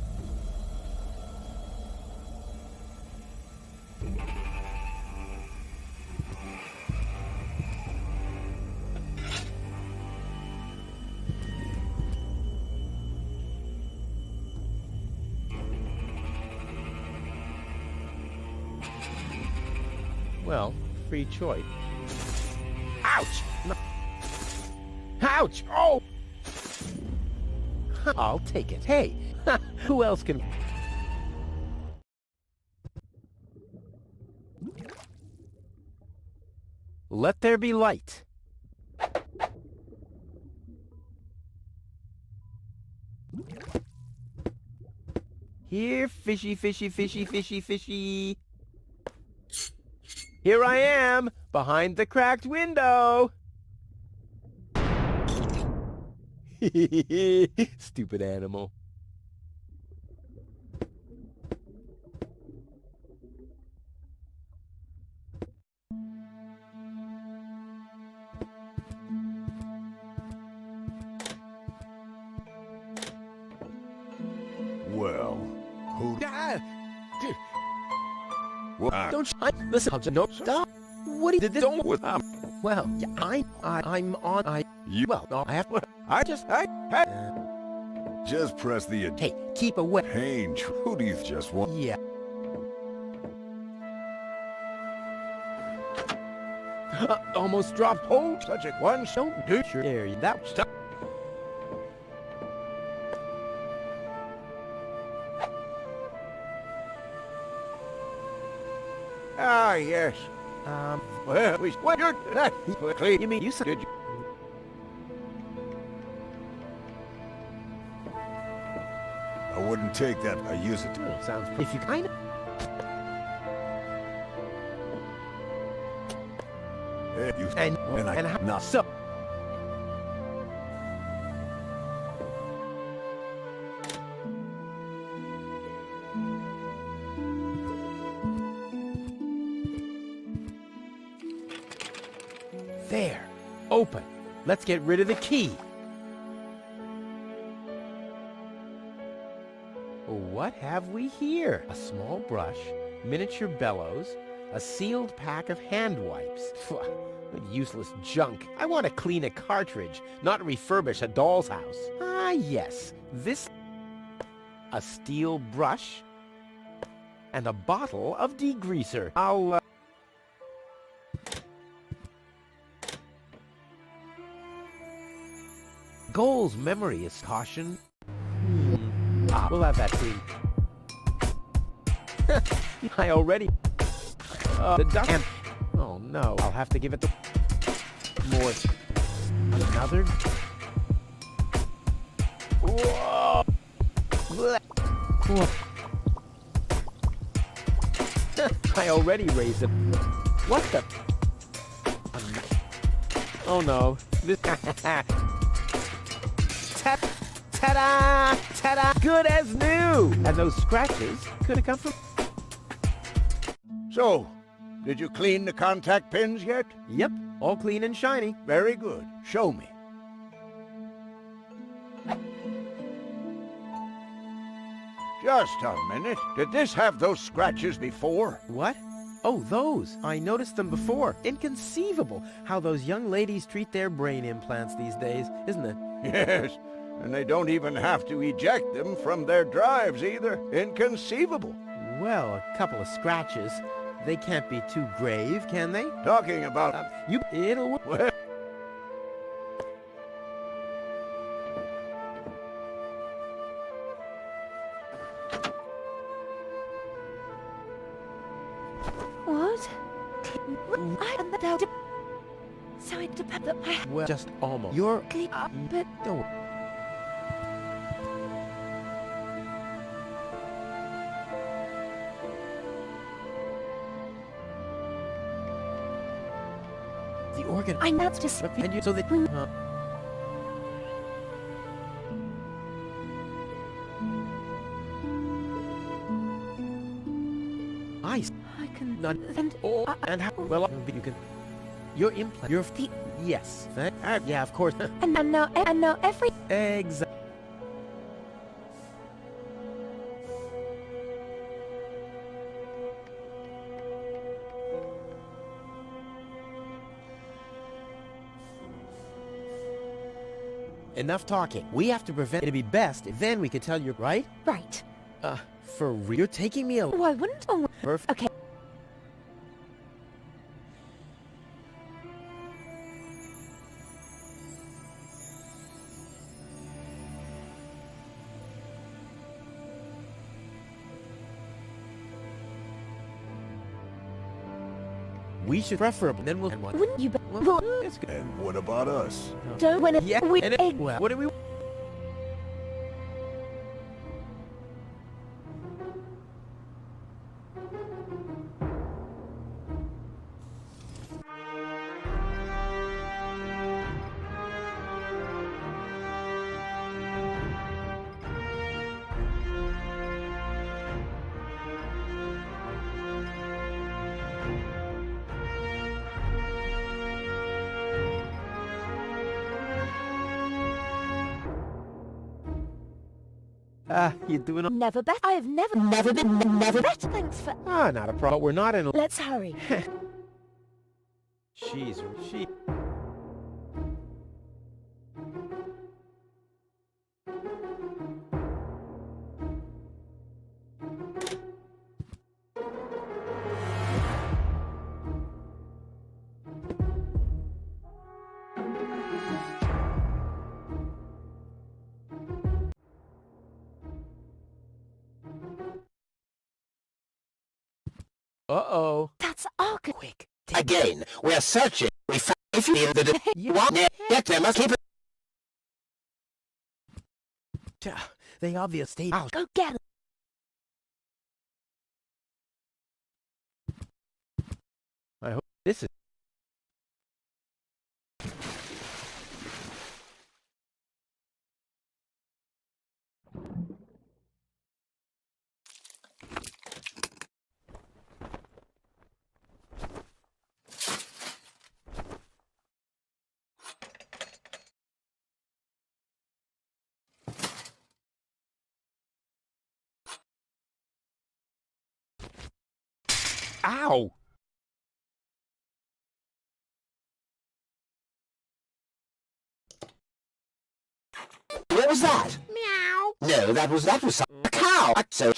Speaker 5: Well, free choice. Ouch! No. Ouch! Oh! I'll take it. Hey, who else can... Let there be light. Here, fishy, fishy, fishy, fishy, fishy. Here I am, behind the cracked window. Stupid animal.
Speaker 6: Well, who...
Speaker 5: Don't listen. I'll just no stop. What did this? Don't. Well, yeah, I'm on.
Speaker 6: You.
Speaker 5: Well, no, I have.
Speaker 6: Just press the...
Speaker 5: Hey, keep away.
Speaker 6: Pain. Who do you just want?
Speaker 5: Yeah. Almost dropped.
Speaker 6: Hold such a one.
Speaker 5: Don't do sure. There, that stuff.
Speaker 6: Ah, yes. Well, you're that quickly.
Speaker 5: You mean you said?
Speaker 6: Did you? I wouldn't take that. I use it.
Speaker 5: Sounds. If you kind of.
Speaker 6: You
Speaker 5: And
Speaker 6: I not
Speaker 5: so. There. Open. Let's get rid of the key. What have we here? A small brush, miniature bellows, a sealed pack of hand wipes. What useless junk. I want to clean a cartridge, not refurbish a doll's house. Ah, yes. This... A steel brush and a bottle of degreaser. I'll, Goal's memory is caution. We'll have that too. I already... the duck... And... Oh no, I'll have to give it the... More... Another... Whoa! Whoa. I already raised it. What the... Oh no. This... Ta-da! Ta-da! Good as new! And those scratches could have come from...
Speaker 6: So, did you clean the contact pins yet?
Speaker 5: Yep, all clean and shiny.
Speaker 6: Very good. Show me. Just a minute. Did this have those scratches before?
Speaker 5: What? Oh, those. I noticed them before. Inconceivable how those young ladies treat their brain implants these days, isn't it?
Speaker 6: Yes, and they don't even have to eject them from their drives either. Inconceivable.
Speaker 5: Well, a couple of scratches. They can't be too grave, can they?
Speaker 6: Talking about...
Speaker 5: It'll work.
Speaker 6: Well,
Speaker 7: What? I am the so it depends that I
Speaker 5: Well, just almost. You're...
Speaker 7: but
Speaker 5: Don't... The organ...
Speaker 7: I'm not just
Speaker 5: And you... So that... I...
Speaker 7: I can
Speaker 5: Not...
Speaker 7: and
Speaker 5: Oh, and how... Well, you can... Your implant... Your...
Speaker 7: the
Speaker 5: Yes. Yeah, of course.
Speaker 7: and now every
Speaker 5: Exactly. Enough talking. We have to prevent it. It'd be best if then we could tell you, right?
Speaker 7: right.
Speaker 5: For real? You're taking me a...
Speaker 7: Why wouldn't? Oh,
Speaker 5: Perfect.
Speaker 7: okay.
Speaker 5: We should preferably... Then we'll...
Speaker 7: Wouldn't you?
Speaker 5: Well,
Speaker 7: Well,
Speaker 5: it's good.
Speaker 4: And what about us?
Speaker 7: don't when it
Speaker 5: Yeah,
Speaker 7: we
Speaker 5: and it... Well, what do we... You doing...
Speaker 7: never bet. I have never bet. Thanks for.
Speaker 5: Not a problem. We're not in...
Speaker 7: Let's hurry.
Speaker 5: She's... She... Uh-oh.
Speaker 7: That's all good.
Speaker 5: Quick.
Speaker 3: Again, we're searching. We found if you the one yet they must keep it.
Speaker 5: They obviously... I'll...
Speaker 7: Go get it.
Speaker 5: I hope this is... Ow!
Speaker 3: What was that? Meow. No, that was some a cow. So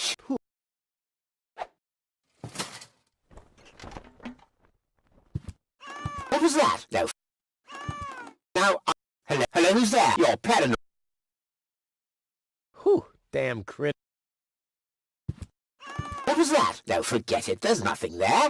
Speaker 3: what was that? No. Now, hello, who's there? You're paranoid.
Speaker 5: Whew, damn crit.
Speaker 3: What was that? No, forget it. There's nothing there.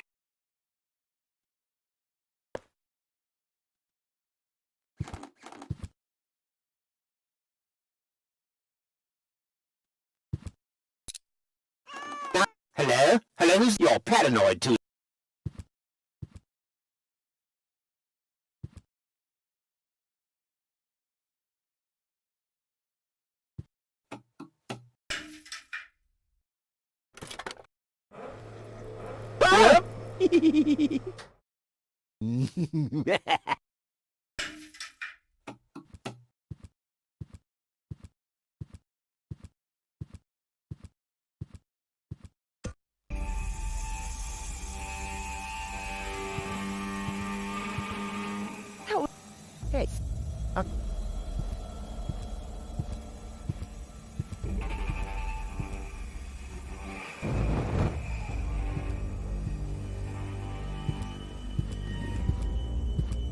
Speaker 3: Now, hello, who's... You're paranoid too.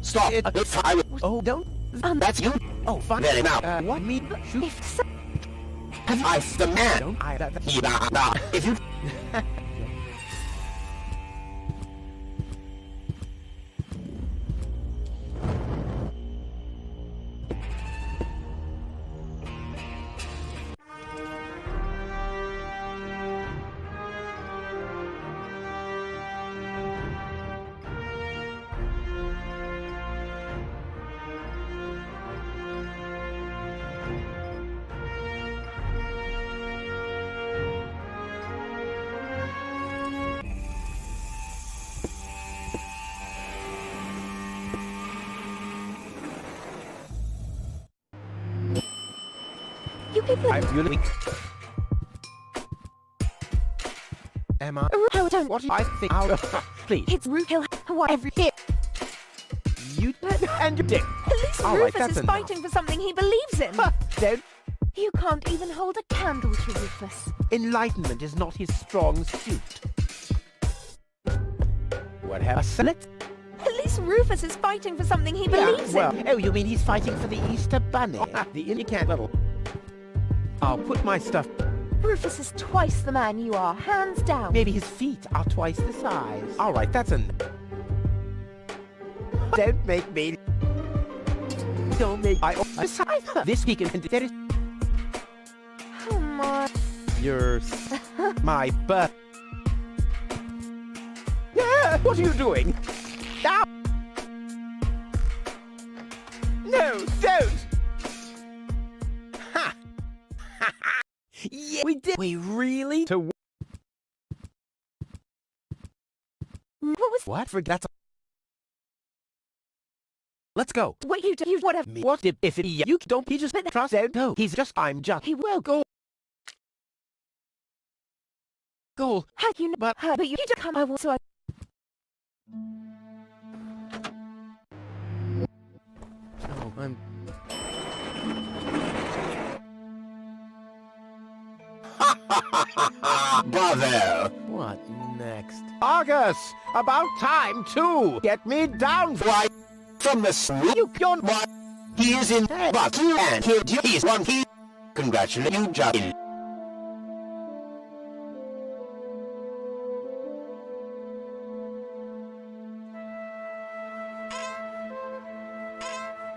Speaker 3: Stop! If I would...
Speaker 5: Oh, don't.
Speaker 3: That's you?
Speaker 5: Oh, fine.
Speaker 3: Very now.
Speaker 5: What me? Shoot.
Speaker 7: If so,
Speaker 3: I the man!
Speaker 5: Don't I?
Speaker 3: If you...
Speaker 7: you people
Speaker 5: I'm really. Am I?
Speaker 7: Oh, don't.
Speaker 5: What do I think? I'll... Please.
Speaker 7: It's Rufus. Whatever it
Speaker 5: You and your dick.
Speaker 7: At least
Speaker 5: All right,
Speaker 7: Rufus
Speaker 5: that's
Speaker 7: is
Speaker 5: enough.
Speaker 7: fighting for something he believes in.
Speaker 5: Don't.
Speaker 7: You can't even hold a candle to Rufus.
Speaker 5: Enlightenment is not his strong suit. What have I said?
Speaker 7: At least Rufus is fighting for something he believes
Speaker 5: Well,
Speaker 7: in.
Speaker 5: oh, you mean he's fighting for the Easter Bunny? You can't little. I'll put my stuff.
Speaker 7: Rufus is twice the man you are, hands down.
Speaker 5: Maybe his feet are twice the size. All right, that's enough. Don't make me. Don't make. Besides, this weekend there is.
Speaker 7: Oh my.
Speaker 5: You're my butt. Yeah, what are you doing? Ow! No, don't! Ha! Yeah, we did. We really? To
Speaker 7: What was
Speaker 5: what? For that's. Let's go.
Speaker 7: what you do? You whatever.
Speaker 5: Me. What if it? You don't. He just trust. No, he's just. I'm just. He will go. Goal.
Speaker 7: How you know?
Speaker 5: But-
Speaker 7: but you don't come. I will. So I.
Speaker 5: Oh, I'm.
Speaker 3: Bravo!
Speaker 5: What next? Argus! About time too! Get me down!
Speaker 3: Why, from the swoop,
Speaker 5: You don't.
Speaker 3: why, he is in, but you and he is one he. Congratulate you, Justin.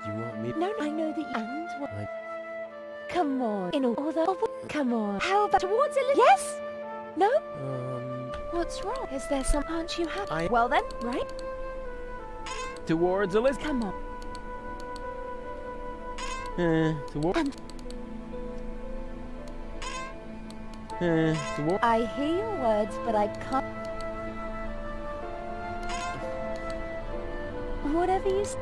Speaker 5: You want me?
Speaker 7: No, I know the end.
Speaker 5: I-
Speaker 7: Come on. In all the. Come on. How about towards a little? Yes? No? What's wrong? Is there some? Aren't you happy? Well then, right?
Speaker 5: Towards Elizabeth.
Speaker 7: Come on.
Speaker 5: Towards. Towards.
Speaker 7: I hear your words, but I can't. Whatever you say.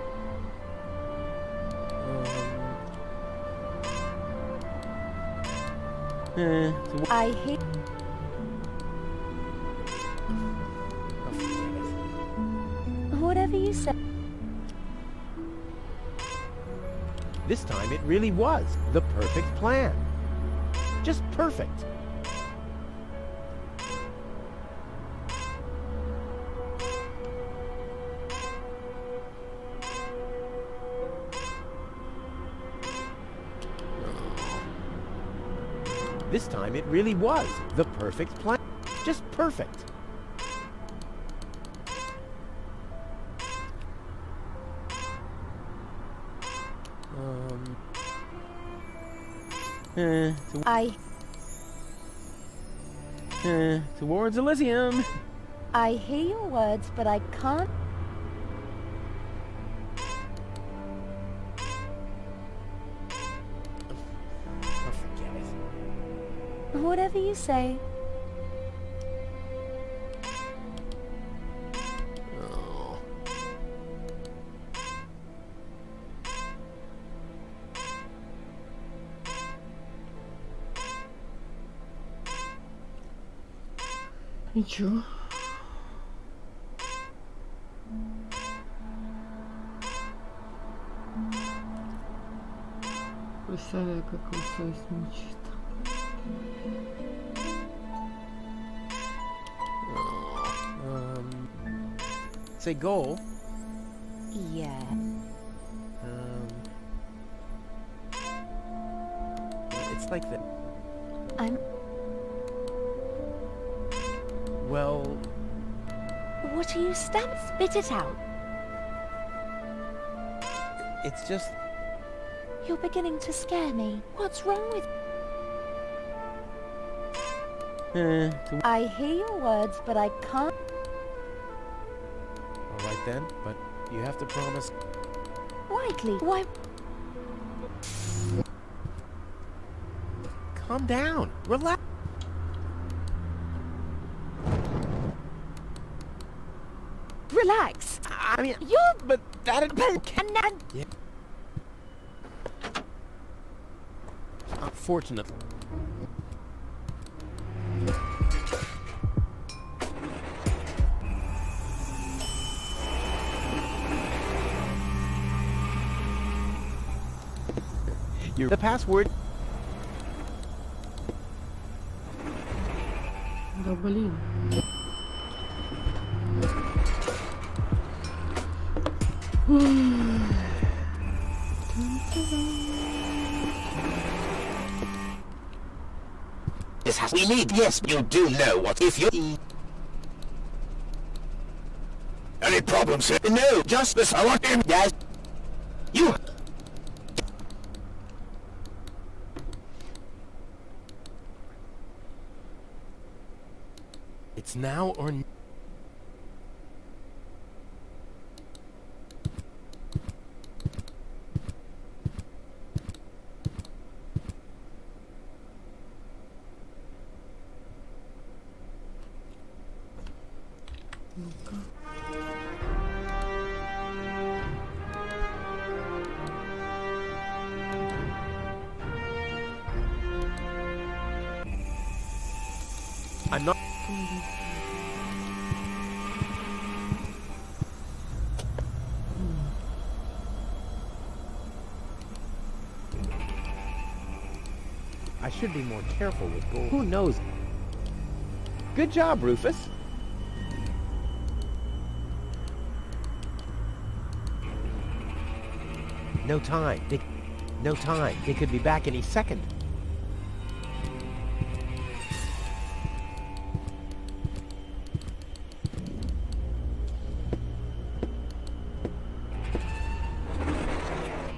Speaker 7: I hear. Whatever you say.
Speaker 5: This time it really was the perfect plan. Just perfect. This time it really was the perfect plan. Just perfect. Towards Elysium.
Speaker 7: I hear your words, but I can't.
Speaker 5: Oh, forget it.
Speaker 7: Whatever you say.
Speaker 5: Oh.
Speaker 1: Ничего. Представляю, как его совесть мучает.
Speaker 5: Say goal.
Speaker 7: Yeah.
Speaker 5: It's like the...
Speaker 7: I'm...
Speaker 5: Well...
Speaker 7: What are you Spit it out.
Speaker 5: It's just...
Speaker 7: You're beginning to scare me. What's wrong with... I hear your words, but I can't...
Speaker 5: Alright then, but you have to promise...
Speaker 7: Widely. Why...
Speaker 5: Calm down. Relax.
Speaker 7: Relax.
Speaker 5: I mean...
Speaker 7: You're...
Speaker 5: But that...
Speaker 7: And...
Speaker 5: Yeah. Unfortunately. The password.
Speaker 1: Да блин.
Speaker 3: This has... We need... Yes, you do know what if you...
Speaker 4: Any problems here?
Speaker 3: No, just this... I want him... Yes. You...
Speaker 5: It's now or... I'm not... I should be more careful with gold. Who knows? Good job, Rufus. No time. No time. They could be back any second.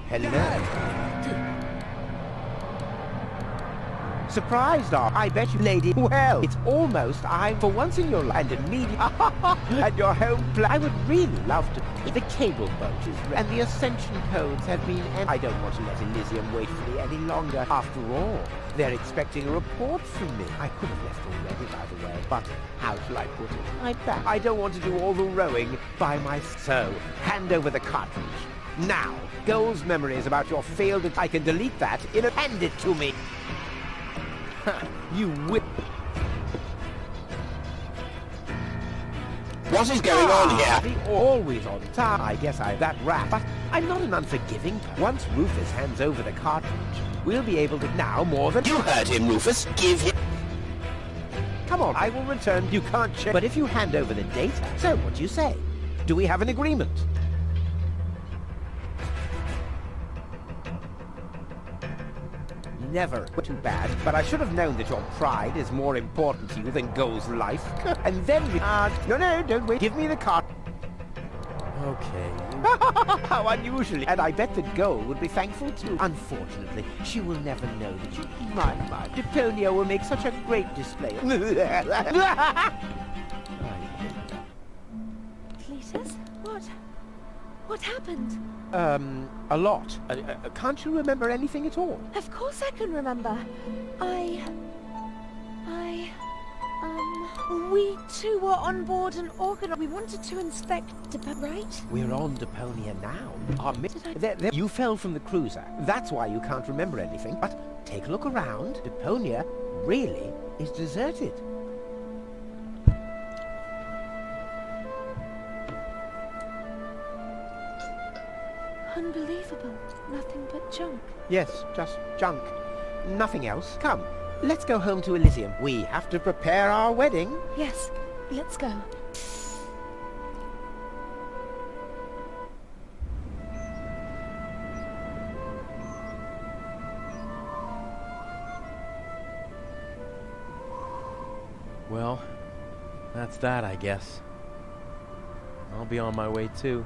Speaker 5: Hello. Surprised, are I bet you, lady. Well, it's almost for once in your life, and immediately at your home I would really love to. The cable boat is ready, and the ascension codes have been... I don't want to let Elysium wait for me any longer. After all, they're expecting a report from me. I could have left already, by the way, but how shall I put it? I don't want to do all the rowing by myself. So, hand over the cartridge. Now, Goal's memories about your failed... I can delete that. Hand it to me. You whip.
Speaker 3: What is going on here?
Speaker 5: Be always on time. I guess I have that rap, but I'm not an unforgiving person. Once Rufus hands over the cartridge, we'll be able to now more than...
Speaker 3: You heard him, Rufus. Give him...
Speaker 5: Come on, I will return. You can't check. But if you hand over the data, so what do you say? Do we have an agreement? Never. Too bad. But I should have known that your pride is more important to you than Goal's life. And then we... No, don't wait. Give me the card. Okay. How unusual. And I bet that Goal would be thankful too. Unfortunately, she will never know that you... My. Deponia will make such a great display.
Speaker 7: Cletus? What happened?
Speaker 5: A lot. Can't you remember anything at all?
Speaker 7: Of course I can remember. We too were on board an organ. We wanted to inspect right?
Speaker 5: We're on Deponia now. You fell from the cruiser. That's why you can't remember anything. But take a look around. Deponia really is deserted.
Speaker 7: Unbelievable. Nothing but junk.
Speaker 5: Yes, just junk. Nothing else. Come, let's go home to Elysium. We have to prepare our wedding.
Speaker 7: Yes, let's go.
Speaker 2: Well, that's that, I guess. I'll be on my way too.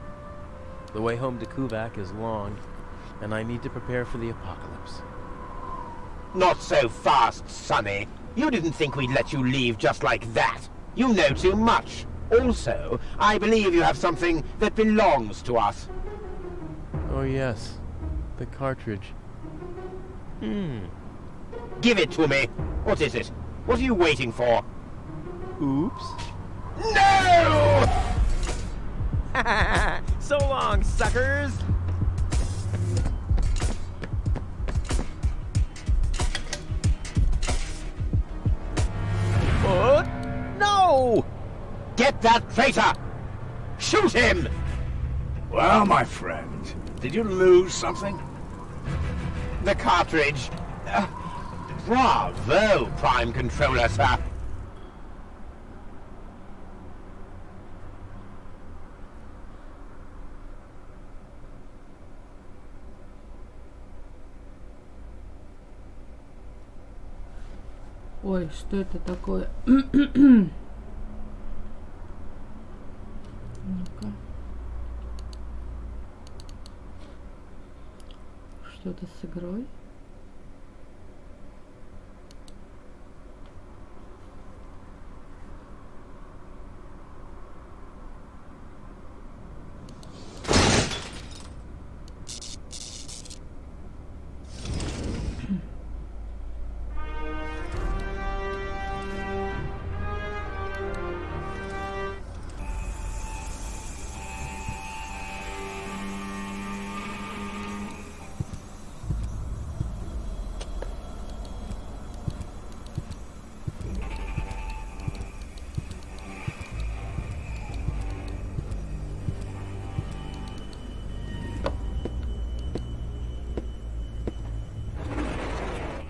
Speaker 2: The way home to Kuvak is long, and I need to prepare for the apocalypse.
Speaker 3: Not so fast, Sonny. You didn't think we'd let you leave just like that. You know too much. Also, I believe you have something that belongs to us.
Speaker 2: Oh yes, the cartridge.
Speaker 3: Give it to me. What is it? What are you waiting for?
Speaker 2: Oops.
Speaker 3: No!
Speaker 2: So long, suckers! What? No!
Speaker 3: Get that traitor! Shoot him!
Speaker 4: Well, my friend, did you lose something?
Speaker 3: The cartridge. Bravo, Prime Controller, sir.
Speaker 1: Ой, что это такое? Ну-ка. Что-то с игрой.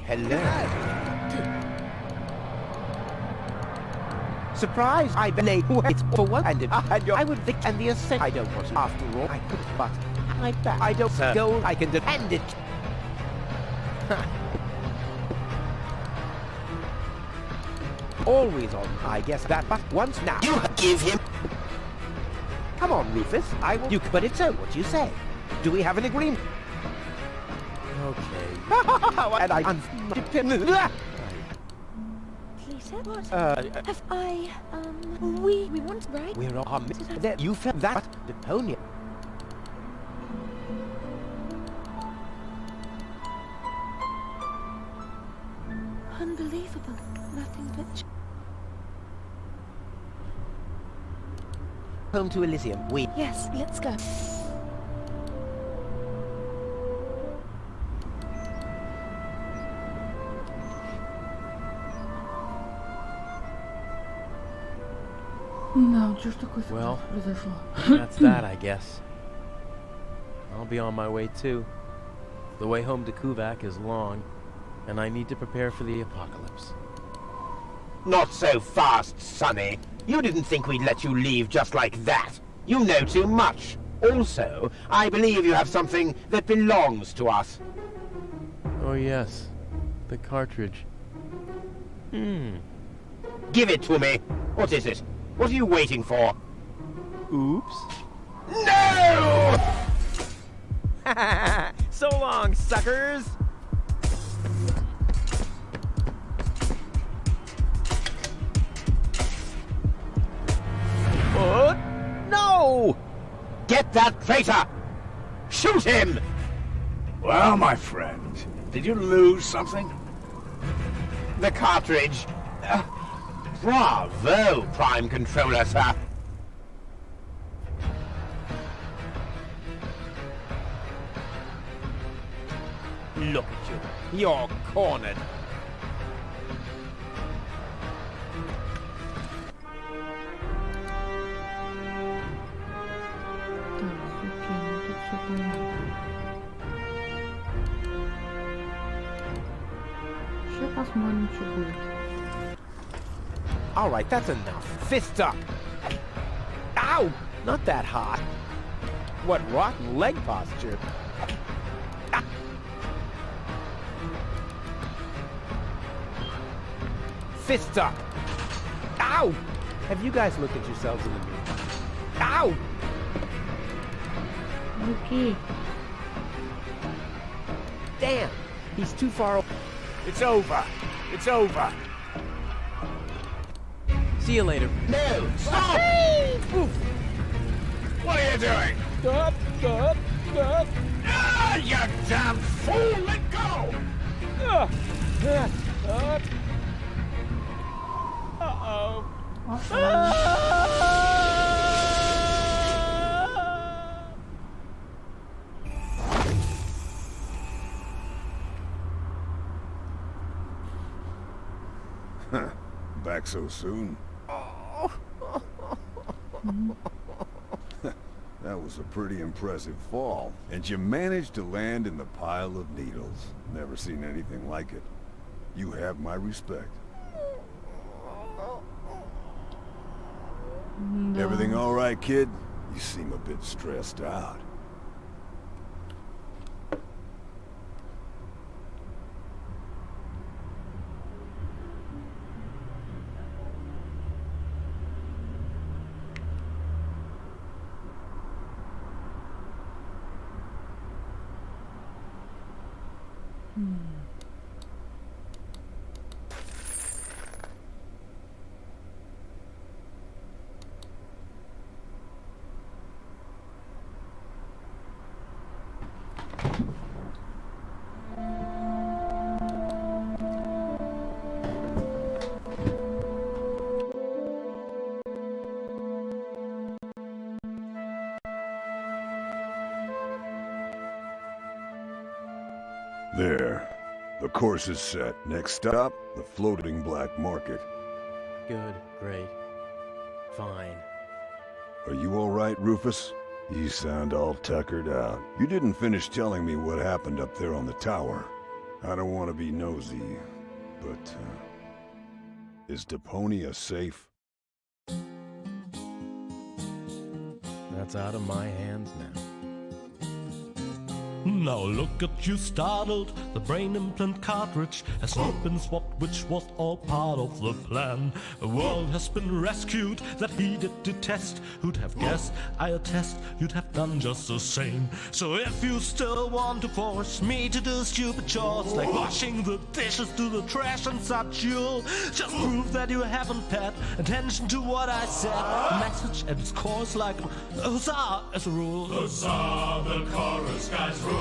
Speaker 5: Hello. Surprise! I late wait for one and I would think and the ascent. I don't want to. After all, I could, but I bet I don't go. I can defend it. Always on. I guess that, but once now.
Speaker 3: You give him...
Speaker 5: Come on, Rufus. I will. You, but it's so. What do you say? Do we have an agreement?
Speaker 2: Okay.
Speaker 5: And I undependent.
Speaker 7: Peter, what? Have I, we want, right?
Speaker 5: We're on that. You felt that, Deponia.
Speaker 7: Unbelievable. Nothing but...
Speaker 5: Home to Elysium. We.
Speaker 7: Yes, let's go.
Speaker 1: Да, что ж такое
Speaker 2: Well,
Speaker 1: произошло?
Speaker 2: That's that, I guess. I'll be on my way too. The way home to Kuvak is long, and I need to prepare for the apocalypse.
Speaker 3: Not so fast, Sonny. You didn't think we'd let you leave just like that. You know too much. Also, I believe you have something that belongs to us.
Speaker 2: Oh yes, the cartridge.
Speaker 3: Give it to me. What is it? What are you waiting for?
Speaker 2: Oops.
Speaker 3: No!
Speaker 2: So long, suckers! What? No!
Speaker 3: Get that traitor! Shoot him!
Speaker 4: Well, my friend, did you lose something?
Speaker 3: The cartridge. Bravo, Prime Controller, sir.
Speaker 5: Look at you. You're cornered.
Speaker 1: Так, окей, ну тут все понятно. Еще посмотрим, что будет.
Speaker 5: All right, that's enough. Fists up. Ow! Not that hot. What rotten leg posture. Ah. Fists up.
Speaker 2: Ow! Have you guys looked at yourselves in the mirror? Ow!
Speaker 1: Окей.
Speaker 2: Damn! He's too far away.
Speaker 4: It's over. It's over.
Speaker 2: See you later.
Speaker 3: No!
Speaker 4: Stop! What are you doing?
Speaker 2: Stop! Stop! Stop!
Speaker 4: Ah, you damn fool! Let go!
Speaker 2: Uh-oh.
Speaker 6: Back so soon? That was a pretty impressive fall. And you managed to land in the pile of needles. Never seen anything like it. You have my respect. Everything all right, kid? You seem a bit stressed out. There. The course is set. Next stop, the floating black market.
Speaker 5: Good, great, fine.
Speaker 6: Are you all right, Rufus? You sound all tuckered out. You didn't finish telling me what happened up there on the tower. I don't want to be nosy, but, is Deponia safe?
Speaker 5: That's out of my hands now.
Speaker 8: Now look at you startled, the brain implant cartridge has not been swapped, which was all part of the plan. The world has been rescued, that he did detest. Who'd have guessed, I attest, you'd have done just the same. So if you still want to force me to do stupid chores, like washing the dishes, do the trash and such, you'll just prove that you haven't paid attention to what I said. The message at its core is like a huzzah as a rule.
Speaker 9: Huzzah, the chorus guys rule.